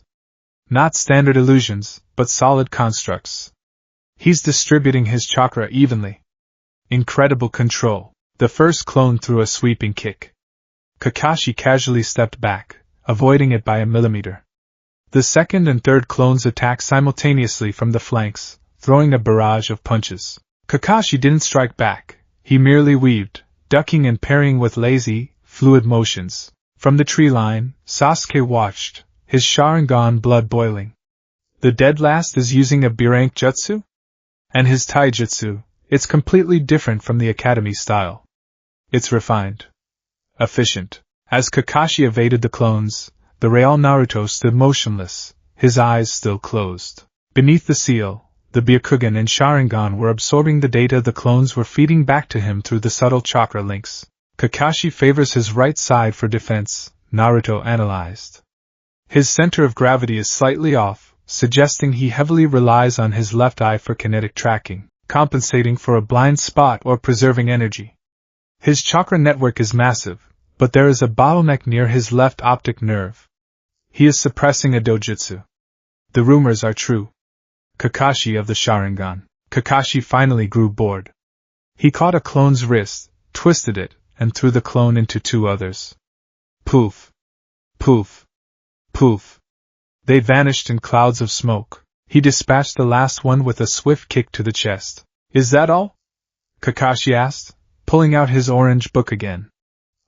[SPEAKER 1] Not standard illusions, but solid constructs. He's distributing his chakra evenly. Incredible control. The first clone threw a sweeping kick. Kakashi casually stepped back, avoiding it by a millimeter. The second and third clones attacked simultaneously from the flanks, throwing a barrage of punches. Kakashi didn't strike back, he merely weaved, ducking and parrying with lazy, fluid motions. From the tree line, Sasuke watched, his Sharingan blood boiling. The dead last is using a B-rank jutsu? And his taijutsu, it's completely different from the academy style. It's refined. Efficient. As Kakashi evaded the clones, the real Naruto stood motionless, his eyes still closed. Beneath the seal, the Byakugan and Sharingan were absorbing the data the clones were feeding back to him through the subtle chakra links. Kakashi favors his right side for defense, Naruto analyzed. His center of gravity is slightly off, suggesting he heavily relies on his left eye for kinetic tracking, compensating for a blind spot or preserving energy. His chakra network is massive, but there is a bottleneck near his left optic nerve. He is suppressing a dojutsu. The rumors are true. Kakashi of the Sharingan. Kakashi finally grew bored. He caught a clone's wrist, twisted it, and threw the clone into 2 others. Poof. Poof. Poof. They vanished in clouds of smoke. He dispatched the last one with a swift kick to the chest. Is that all? Kakashi asked, pulling out his orange book again.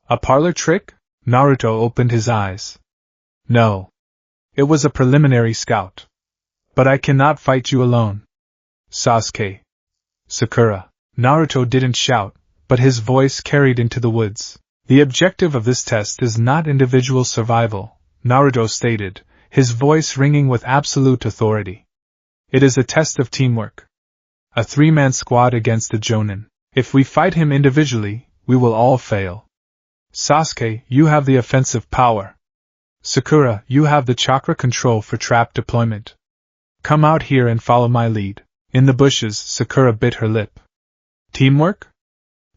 [SPEAKER 1] A parlor trick? Naruto opened his eyes. No. It was a preliminary scout. But I cannot fight you alone. Sasuke. Sakura. Naruto didn't shout, but his voice carried into the woods. The objective of this test is not individual survival, Naruto stated, his voice ringing with absolute authority. It is a test of teamwork. A 3-man squad against a Jonin. If we fight him individually, we will all fail. Sasuke, you have the offensive power. Sakura, you have the chakra control for trap deployment. Come out here and follow my lead. In the bushes, Sakura bit her lip. Teamwork?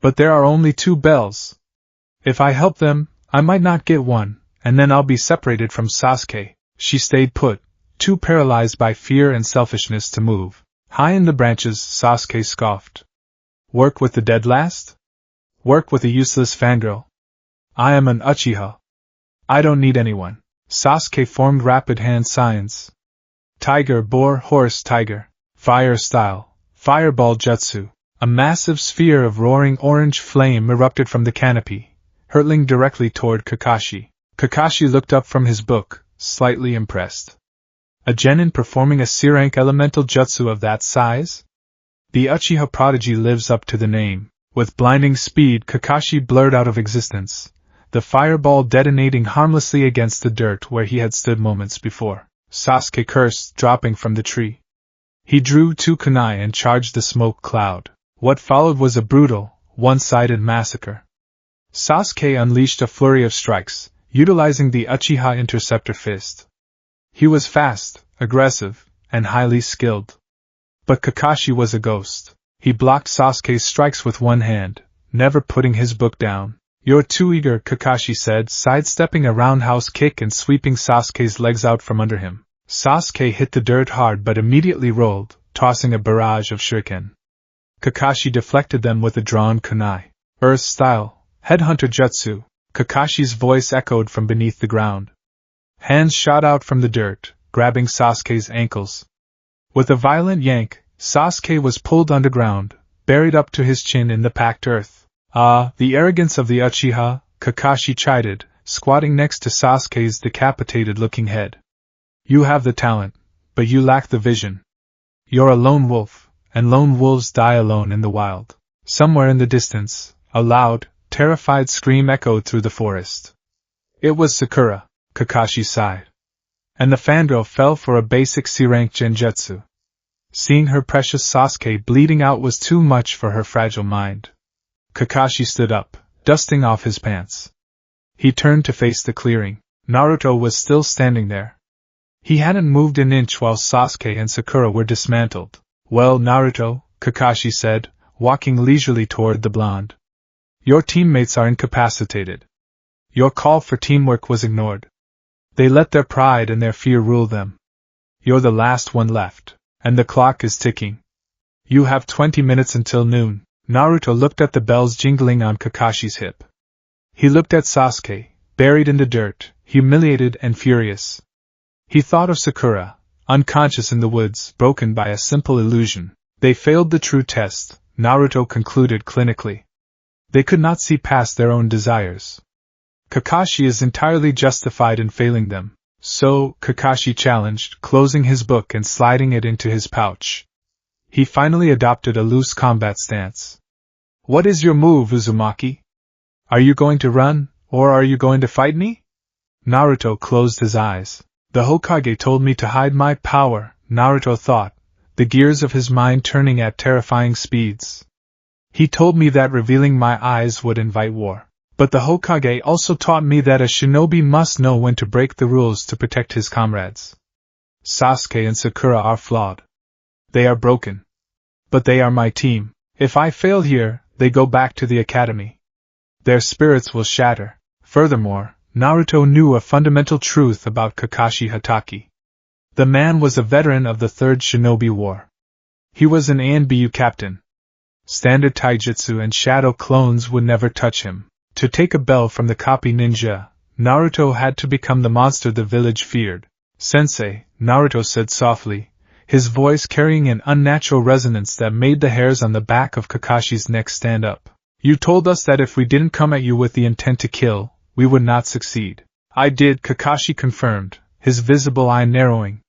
[SPEAKER 1] But there are only 2 bells. If I help them, I might not get one, and then I'll be separated from Sasuke. She stayed put, too paralyzed by fear and selfishness to move. High in the branches, Sasuke scoffed. Work with the dead last? Work with a useless fangirl? I am an Uchiha. I don't need anyone. Sasuke formed rapid hand signs. Tiger, boar, horse, tiger. Fire style. Fireball jutsu. A massive sphere of roaring orange flame erupted from the canopy, hurtling directly toward Kakashi. Kakashi looked up from his book, slightly impressed. A genin performing a C-rank elemental jutsu of that size? The Uchiha prodigy lives up to the name. With blinding speed, Kakashi blurred out of existence, the fireball detonating harmlessly against the dirt where he had stood moments before. Sasuke cursed, dropping from the tree. He drew 2 kunai and charged the smoke cloud. What followed was a brutal, one-sided massacre. Sasuke unleashed a flurry of strikes, utilizing the Uchiha Interceptor Fist. He was fast, aggressive, and highly skilled. But Kakashi was a ghost. He blocked Sasuke's strikes with one hand, never putting his book down. "You're too eager," Kakashi said, sidestepping a roundhouse kick and sweeping Sasuke's legs out from under him. Sasuke hit the dirt hard but immediately rolled, tossing a barrage of shuriken. Kakashi deflected them with a drawn kunai. "Earth-style, headhunter jutsu," Kakashi's voice echoed from beneath the ground. Hands shot out from the dirt, grabbing Sasuke's ankles. With a violent yank, Sasuke was pulled underground, buried up to his chin in the packed earth. "Ah, the arrogance of the Uchiha," Kakashi chided, squatting next to Sasuke's decapitated-looking head. "You have the talent, but you lack the vision. You're a lone wolf, and lone wolves die alone in the wild." Somewhere in the distance, a loud, terrified scream echoed through the forest. It was Sakura, Kakashi sighed. And the fangirl fell for a basic C-rank genjutsu. Seeing her precious Sasuke bleeding out was too much for her fragile mind. Kakashi stood up, dusting off his pants. He turned to face the clearing. Naruto was still standing there. He hadn't moved an inch while Sasuke and Sakura were dismantled. "Well, Naruto," Kakashi said, walking leisurely toward the blonde. "Your teammates are incapacitated. Your call for teamwork was ignored. They let their pride and their fear rule them. You're the last one left, and the clock is ticking. You have 20 minutes until noon." Naruto looked at the bells jingling on Kakashi's hip. He looked at Sasuke, buried in the dirt, humiliated and furious. He thought of Sakura, unconscious in the woods, broken by a simple illusion. They failed the true test, Naruto concluded clinically. They could not see past their own desires. Kakashi is entirely justified in failing them. "So," Kakashi challenged, closing his book and sliding it into his pouch. He finally adopted a loose combat stance. "What is your move, Uzumaki? Are you going to run, or are you going to fight me?" Naruto closed his eyes. "The Hokage told me to hide my power," Naruto thought, the gears of his mind turning at terrifying speeds. "He told me that revealing my eyes would invite war. But the Hokage also taught me that a shinobi must know when to break the rules to protect his comrades. Sasuke and Sakura are flawed. They are broken. But they are my team. If I fail here, they go back to the academy. Their spirits will shatter." Furthermore, Naruto knew a fundamental truth about Kakashi Hatake. The man was a veteran of the Third Shinobi War. He was an ANBU captain. Standard taijutsu and shadow clones would never touch him. To take a bell from the copy ninja, Naruto had to become the monster the village feared. "Sensei," Naruto said softly, his voice carrying an unnatural resonance that made the hairs on the back of Kakashi's neck stand up. "You told us that if we didn't come at you with the intent to kill, we would not succeed." "I did," Kakashi confirmed, his visible eye narrowing.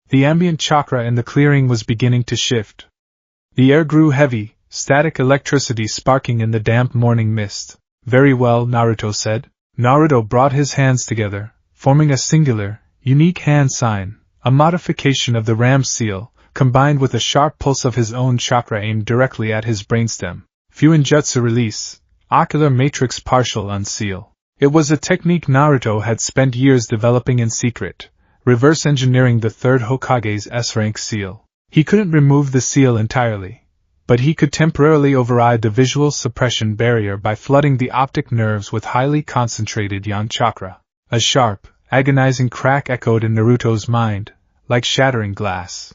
[SPEAKER 1] The ambient chakra in the clearing was beginning to shift. The air grew heavy, static electricity sparking in the damp morning mist. "Very well," Naruto said. Naruto brought his hands together, forming a singular, unique hand sign, a modification of the ram's seal, combined with a sharp pulse of his own chakra aimed directly at his brainstem. Fuinjutsu release, ocular matrix partial unseal. It was a technique Naruto had spent years developing in secret, reverse engineering the third Hokage's S-rank seal. He couldn't remove the seal entirely, but he could temporarily override the visual suppression barrier by flooding the optic nerves with highly concentrated yang chakra. A sharp, agonizing crack echoed in Naruto's mind, like shattering glass.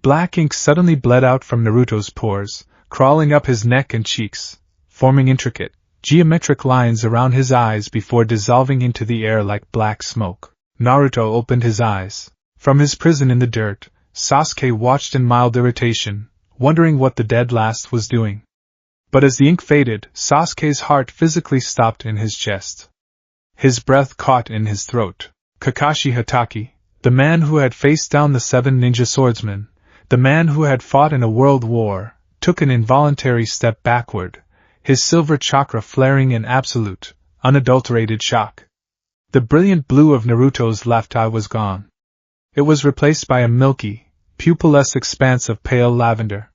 [SPEAKER 1] Black ink suddenly bled out from Naruto's pores, crawling up his neck and cheeks, forming intricate, geometric lines around his eyes before dissolving into the air like black smoke. Naruto opened his eyes. From his prison in the dirt, Sasuke watched in mild irritation, wondering what the dead last was doing. But as the ink faded, Sasuke's heart physically stopped in his chest. His breath caught in his throat. Kakashi Hatake, the man who had faced down the 7 ninja swordsmen, the man who had fought in a world war, took an involuntary step backward, his silver chakra flaring in absolute, unadulterated shock. The brilliant blue of Naruto's left eye was gone. It was replaced by a milky, pupilless expanse of pale lavender.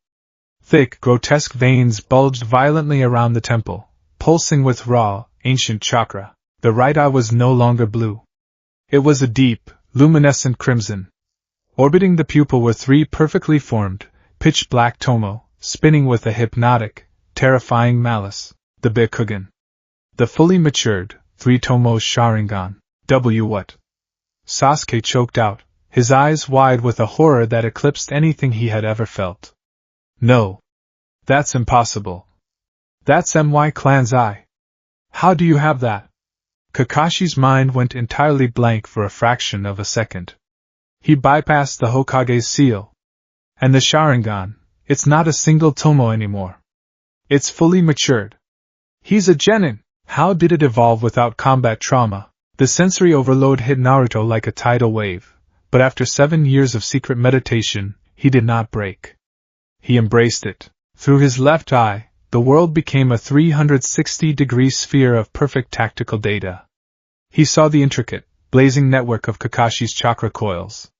[SPEAKER 1] Thick, grotesque veins bulged violently around the temple, pulsing with raw, ancient chakra. The right eye was no longer blue. It was a deep, luminescent crimson. Orbiting the pupil were 3 perfectly formed, pitch-black tomo, spinning with a hypnotic, terrifying malice. The Byakugan. The fully matured, 3-tomo Sharingan. What? Sasuke choked out, his eyes wide with a horror that eclipsed anything he had ever felt. No. That's impossible. That's MY Clan's eye. How do you have that? Kakashi's mind went entirely blank for a fraction of a second. He bypassed the Hokage's seal. And the Sharingan, it's not a single tomo anymore. It's fully matured. He's a genin. How did it evolve without combat trauma? The sensory overload hit Naruto like a tidal wave, but after 7 years of secret meditation, he did not break. He embraced it. Through his left eye, the world became a 360-degree sphere of perfect tactical data. He saw the intricate, blazing network of Kakashi's chakra coils.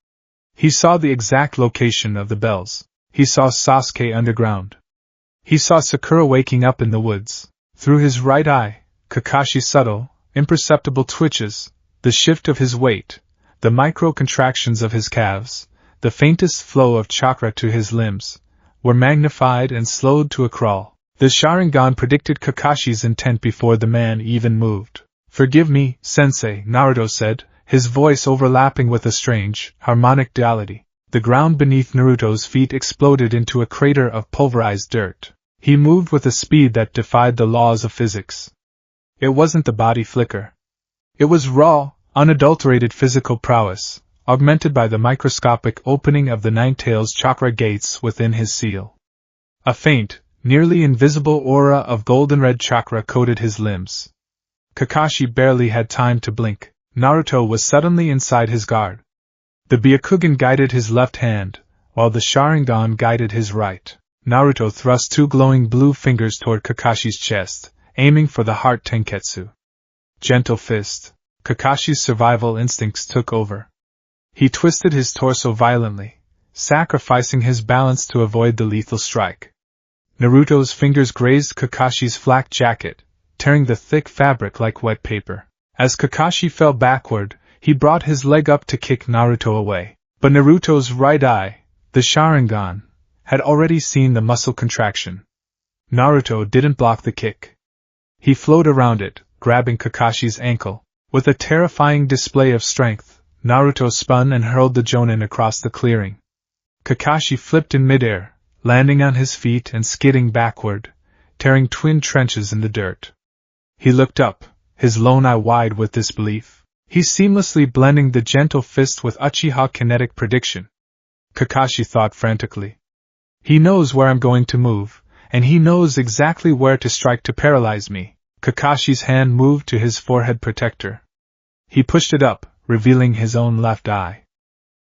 [SPEAKER 1] He saw the exact location of the bells. He saw Sasuke underground. He saw Sakura waking up in the woods. Through his right eye, Kakashi's subtle, imperceptible twitches, the shift of his weight, the micro-contractions of his calves, the faintest flow of chakra to his limbs, were magnified and slowed to a crawl. The Sharingan predicted Kakashi's intent before the man even moved. "Forgive me, sensei," Naruto said, his voice overlapping with a strange, harmonic duality. The ground beneath Naruto's feet exploded into a crater of pulverized dirt. He moved with a speed that defied the laws of physics. It wasn't the body flicker. It was raw, unadulterated physical prowess, augmented by the microscopic opening of the Nine-Tails chakra gates within his seal. A faint, nearly invisible aura of golden-red chakra coated his limbs. Kakashi barely had time to blink. Naruto was suddenly inside his guard. The Byakugan guided his left hand, while the Sharingan guided his right. Naruto thrust 2 glowing blue fingers toward Kakashi's chest, aiming for the heart tenketsu. Gentle fist. Kakashi's survival instincts took over. He twisted his torso violently, sacrificing his balance to avoid the lethal strike. Naruto's fingers grazed Kakashi's flak jacket, tearing the thick fabric like wet paper. As Kakashi fell backward, he brought his leg up to kick Naruto away. But Naruto's right eye, the Sharingan, had already seen the muscle contraction. Naruto didn't block the kick. He flowed around it, grabbing Kakashi's ankle. With a terrifying display of strength, Naruto spun and hurled the Jonin across the clearing. Kakashi flipped in midair, landing on his feet and skidding backward, tearing twin trenches in the dirt. He looked up, his lone eye wide with disbelief. He's seamlessly blending the gentle fist with Uchiha kinetic prediction. Kakashi thought frantically. He knows where I'm going to move, and he knows exactly where to strike to paralyze me. Kakashi's hand moved to his forehead protector. He pushed it up, revealing his own left eye.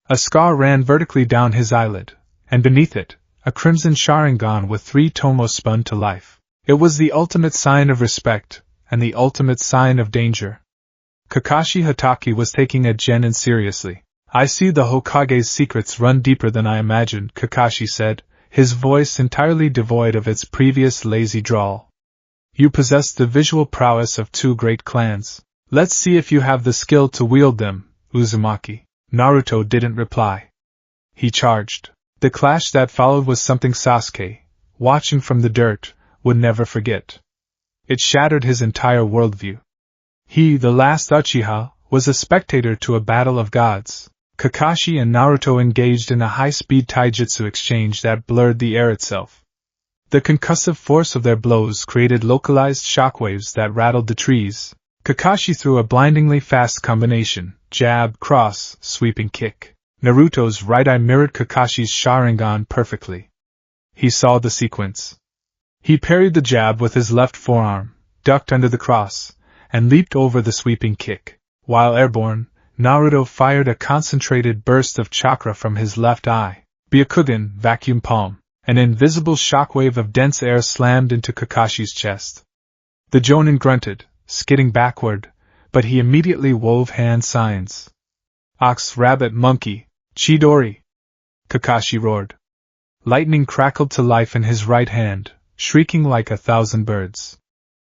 [SPEAKER 1] A scar ran vertically down his eyelid, and beneath it, a crimson Sharingan with 3 tomos spun to life. It was the ultimate sign of respect, and the ultimate sign of danger. Kakashi Hatake was taking a genin seriously. "I see the Hokage's secrets run deeper than I imagined," Kakashi said, his voice entirely devoid of its previous lazy drawl. "You possess the visual prowess of 2 great clans. Let's see if you have the skill to wield them, Uzumaki." Naruto didn't reply. He charged. The clash that followed was something Sasuke, watching from the dirt, would never forget. It shattered his entire worldview. He, the last Uchiha, was a spectator to a battle of gods. Kakashi and Naruto engaged in a high-speed taijutsu exchange that blurred the air itself. The concussive force of their blows created localized shockwaves that rattled the trees. Kakashi threw a blindingly fast combination, jab, cross, sweeping kick. Naruto's right eye mirrored Kakashi's Sharingan perfectly. He saw the sequence. He parried the jab with his left forearm, ducked under the cross, and leaped over the sweeping kick. While airborne, Naruto fired a concentrated burst of chakra from his left eye. Byakugan, vacuum palm. An invisible shockwave of dense air slammed into Kakashi's chest. The Jonin grunted, skidding backward, but he immediately wove hand signs. "Ox, rabbit, monkey, Chidori!" Kakashi roared. Lightning crackled to life in his right hand, shrieking like 1,000 birds.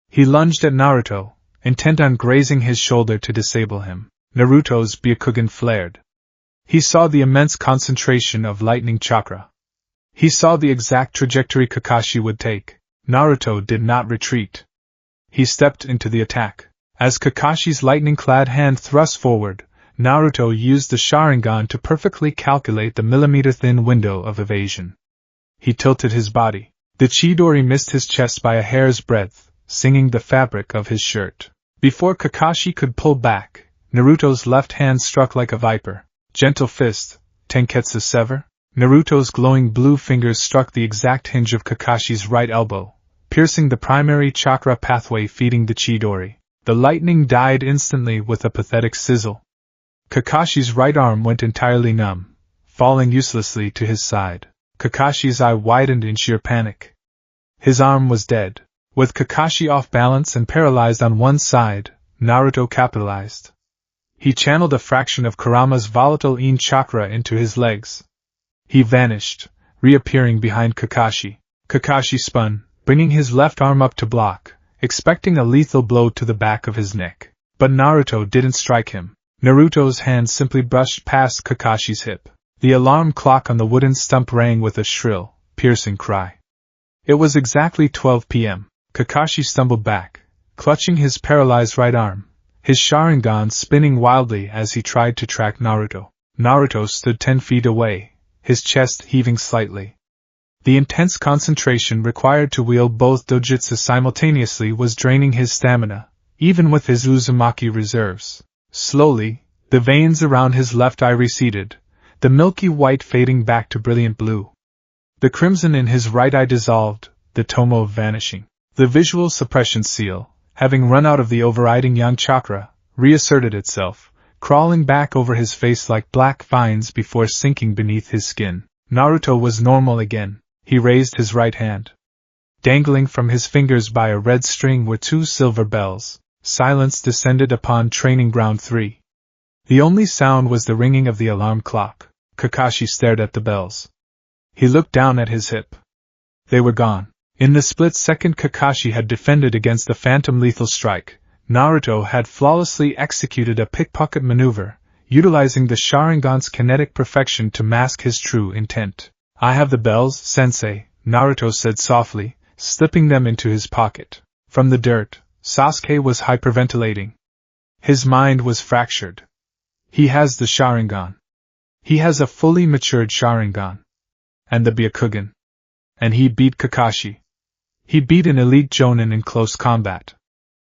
[SPEAKER 1] He lunged at Naruto, intent on grazing his shoulder to disable him. Naruto's Byakugan flared. He saw the immense concentration of lightning chakra. He saw the exact trajectory Kakashi would take. Naruto did not retreat. He stepped into the attack. As Kakashi's lightning-clad hand thrust forward, Naruto used the Sharingan to perfectly calculate the millimeter-thin window of evasion. He tilted his body. The Chidori missed his chest by a hair's breadth, singing the fabric of his shirt. Before Kakashi could pull back, Naruto's left hand struck like a viper. Gentle fist, Tenketsu sever? Naruto's glowing blue fingers struck the exact hinge of Kakashi's right elbow, piercing the primary chakra pathway feeding the Chidori. The lightning died instantly with a pathetic sizzle. Kakashi's right arm went entirely numb, falling uselessly to his side. Kakashi's eye widened in sheer panic. His arm was dead. With Kakashi off balance and paralyzed on one side, Naruto capitalized. He channeled a fraction of Kurama's volatile Yin chakra into his legs. He vanished, reappearing behind Kakashi. Kakashi spun, bringing his left arm up to block, expecting a lethal blow to the back of his neck. But Naruto didn't strike him. Naruto's hand simply brushed past Kakashi's hip. The alarm clock on the wooden stump rang with a shrill, piercing cry. It was exactly 12 p.m. Kakashi stumbled back, clutching his paralyzed right arm, his Sharingan spinning wildly as he tried to track Naruto. Naruto stood 10 feet away, his chest heaving slightly. The intense concentration required to wield both dojutsu simultaneously was draining his stamina, even with his Uzumaki reserves. Slowly, the veins around his left eye receded, the milky white fading back to brilliant blue. The crimson in his right eye dissolved, the tomo vanishing. The visual suppression seal, having run out of the overriding yang chakra, reasserted itself, crawling back over his face like black vines before sinking beneath his skin. Naruto was normal again. He raised his right hand. Dangling from his fingers by a red string were 2 silver bells. Silence descended upon Training Ground 3. The only sound was the ringing of the alarm clock. Kakashi stared at the bells. He looked down at his hip. They were gone. In the split second Kakashi had defended against the phantom lethal strike, Naruto had flawlessly executed a pickpocket maneuver, utilizing the Sharingan's kinetic perfection to mask his true intent. I have the bells, sensei, Naruto said softly, slipping them into his pocket. From the dirt, Sasuke was hyperventilating. His mind was fractured. He has the Sharingan. He has a fully matured Sharingan. And the Byakugan. And he beat Kakashi. He beat an elite Jonin in close combat.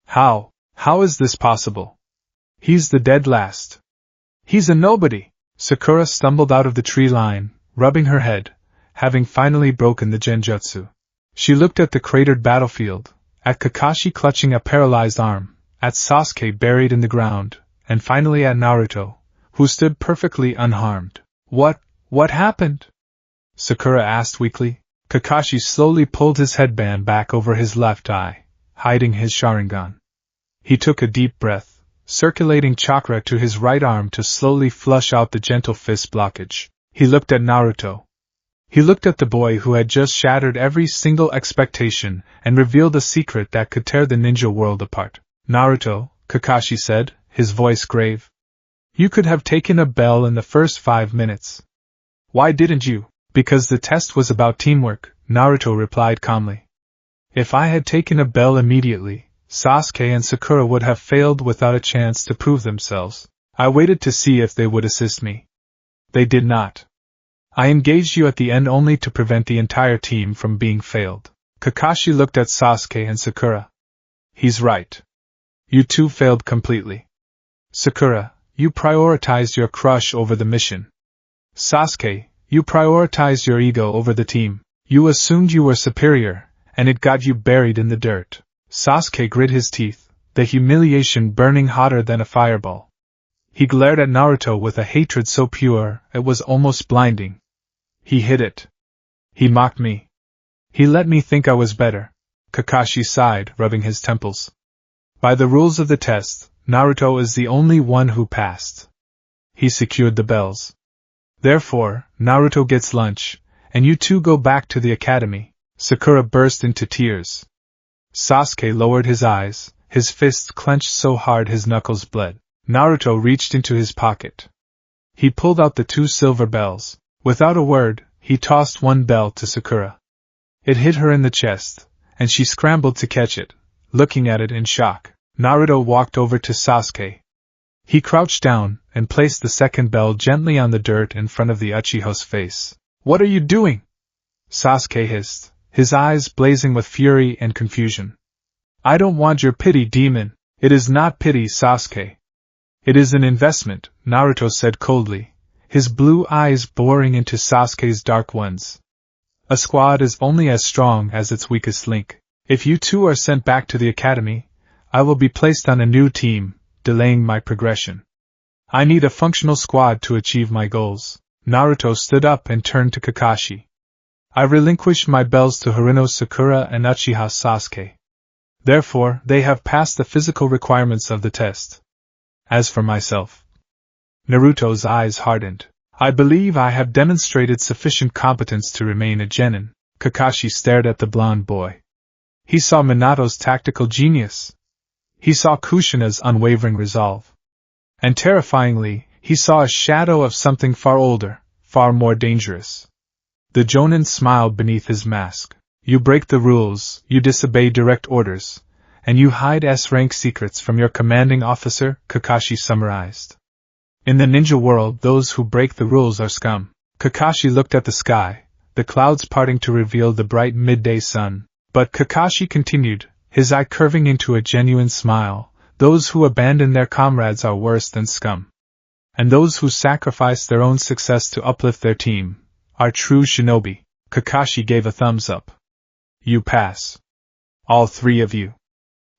[SPEAKER 1] How is this possible? He's the dead last. He's a nobody. Sakura stumbled out of the tree line, rubbing her head, having finally broken the genjutsu. She looked at the cratered battlefield, at Kakashi clutching a paralyzed arm, at Sasuke buried in the ground, and finally at Naruto, who stood perfectly unharmed. What happened? Sakura asked weakly. Kakashi slowly pulled his headband back over his left eye, hiding his Sharingan. He took a deep breath, circulating chakra to his right arm to slowly flush out the gentle fist blockage. He looked at Naruto. He looked at the boy who had just shattered every single expectation and revealed a secret that could tear the ninja world apart. Naruto, Kakashi said, his voice grave. You could have taken a bell in the first 5 minutes. Why didn't you? Because the test was about teamwork, Naruto replied calmly. If I had taken a bell immediately, Sasuke and Sakura would have failed without a chance to prove themselves. I waited to see if they would assist me. They did not. I engaged you at the end only to prevent the entire team from being failed. Kakashi looked at Sasuke and Sakura. He's right. You two failed completely. Sakura, you prioritized your crush over the mission. Sasuke, you prioritized your ego over the team. You assumed you were superior, and it got you buried in the dirt. Sasuke grit his teeth, the humiliation burning hotter than a fireball. He glared at Naruto with a hatred so pure, it was almost blinding. He hid it. He mocked me. He let me think I was better. Kakashi sighed, rubbing his temples. By the rules of the test, Naruto is the only one who passed. He secured the bells. Therefore, Naruto gets lunch, and you two go back to the academy. Sakura burst into tears. Sasuke lowered his eyes, his fists clenched so hard his knuckles bled. Naruto reached into his pocket. He pulled out the 2 silver bells. Without a word, he tossed one bell to Sakura. It hit her in the chest, and she scrambled to catch it, looking at it in shock. Naruto walked over to Sasuke. He crouched down and placed the second bell gently on the dirt in front of the Uchiha's face. "What are you doing?" Sasuke hissed, his eyes blazing with fury and confusion. "I don't want your pity, demon." "It is not pity, Sasuke. It is an investment," Naruto said coldly, his blue eyes boring into Sasuke's dark ones. "A squad is only as strong as its weakest link. If you two are sent back to the academy, I will be placed on a new team, delaying my progression. I need a functional squad to achieve my goals." Naruto stood up and turned to Kakashi. "I relinquished my bells to Harino Sakura and Uchiha Sasuke. Therefore, they have passed the physical requirements of the test. As for myself..." Naruto's eyes hardened. "I believe I have demonstrated sufficient competence to remain a genin." Kakashi stared at the blonde boy. He saw Minato's tactical genius. He saw Kushina's unwavering resolve. And terrifyingly, he saw a shadow of something far older, far more dangerous. The Jonin smiled beneath his mask. "You break the rules, you disobey direct orders, and you hide S-rank secrets from your commanding officer," Kakashi summarized. "In the ninja world, those who break the rules are scum." Kakashi looked at the sky, the clouds parting to reveal the bright midday sun. But Kakashi continued, his eye curving into a genuine smile, "Those who abandon their comrades are worse than scum. And those who sacrifice their own success to uplift their team are true shinobi." Kakashi gave a thumbs up. "You pass. All three of you.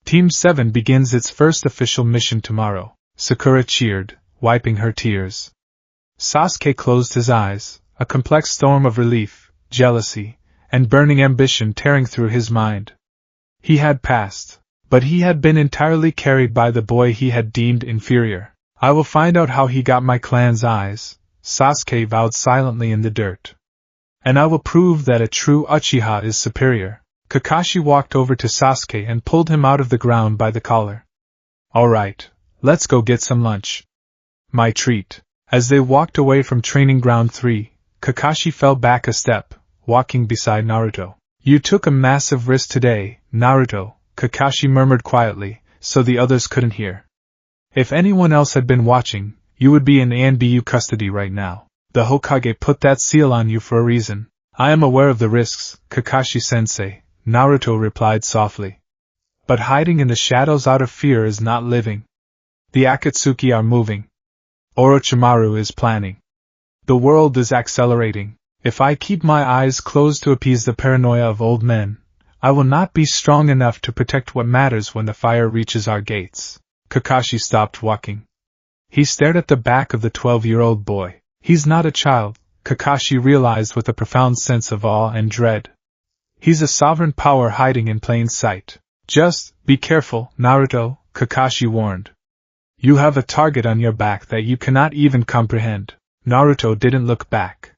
[SPEAKER 1] Team 7 begins its first official mission tomorrow," Sakura cheered, wiping her tears. Sasuke closed his eyes, a complex storm of relief, jealousy, and burning ambition tearing through his mind. He had passed, but he had been entirely carried by the boy he had deemed inferior. "I will find out how he got my clan's eyes," Sasuke vowed silently in the dirt. "And I will prove that a true Uchiha is superior." Kakashi walked over to Sasuke and pulled him out of the ground by the collar. "All right, let's go get some lunch." "My treat." As they walked away from Training Ground 3, Kakashi fell back a step, walking beside Naruto. "You took a massive risk today, Naruto," Kakashi murmured quietly, so the others couldn't hear. "If anyone else had been watching, you would be in ANBU custody right now. The Hokage put that seal on you for a reason." "I am aware of the risks, Kakashi-sensei," Naruto replied softly. "But hiding in the shadows out of fear is not living. The Akatsuki are moving. Orochimaru is planning. The world is accelerating. If I keep my eyes closed to appease the paranoia of old men, I will not be strong enough to protect what matters when the fire reaches our gates." Kakashi stopped walking. He stared at the back of the 12-year-old boy. "He's not a child," Kakashi realized with a profound sense of awe and dread. "He's a sovereign power hiding in plain sight." "Just be careful, Naruto," Kakashi warned. "You have a target on your back that you cannot even comprehend." Naruto didn't look back.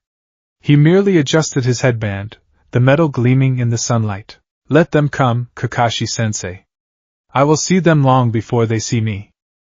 [SPEAKER 1] He merely adjusted his headband, the metal gleaming in the sunlight. "Let them come, Kakashi-sensei. I will see them long before they see me."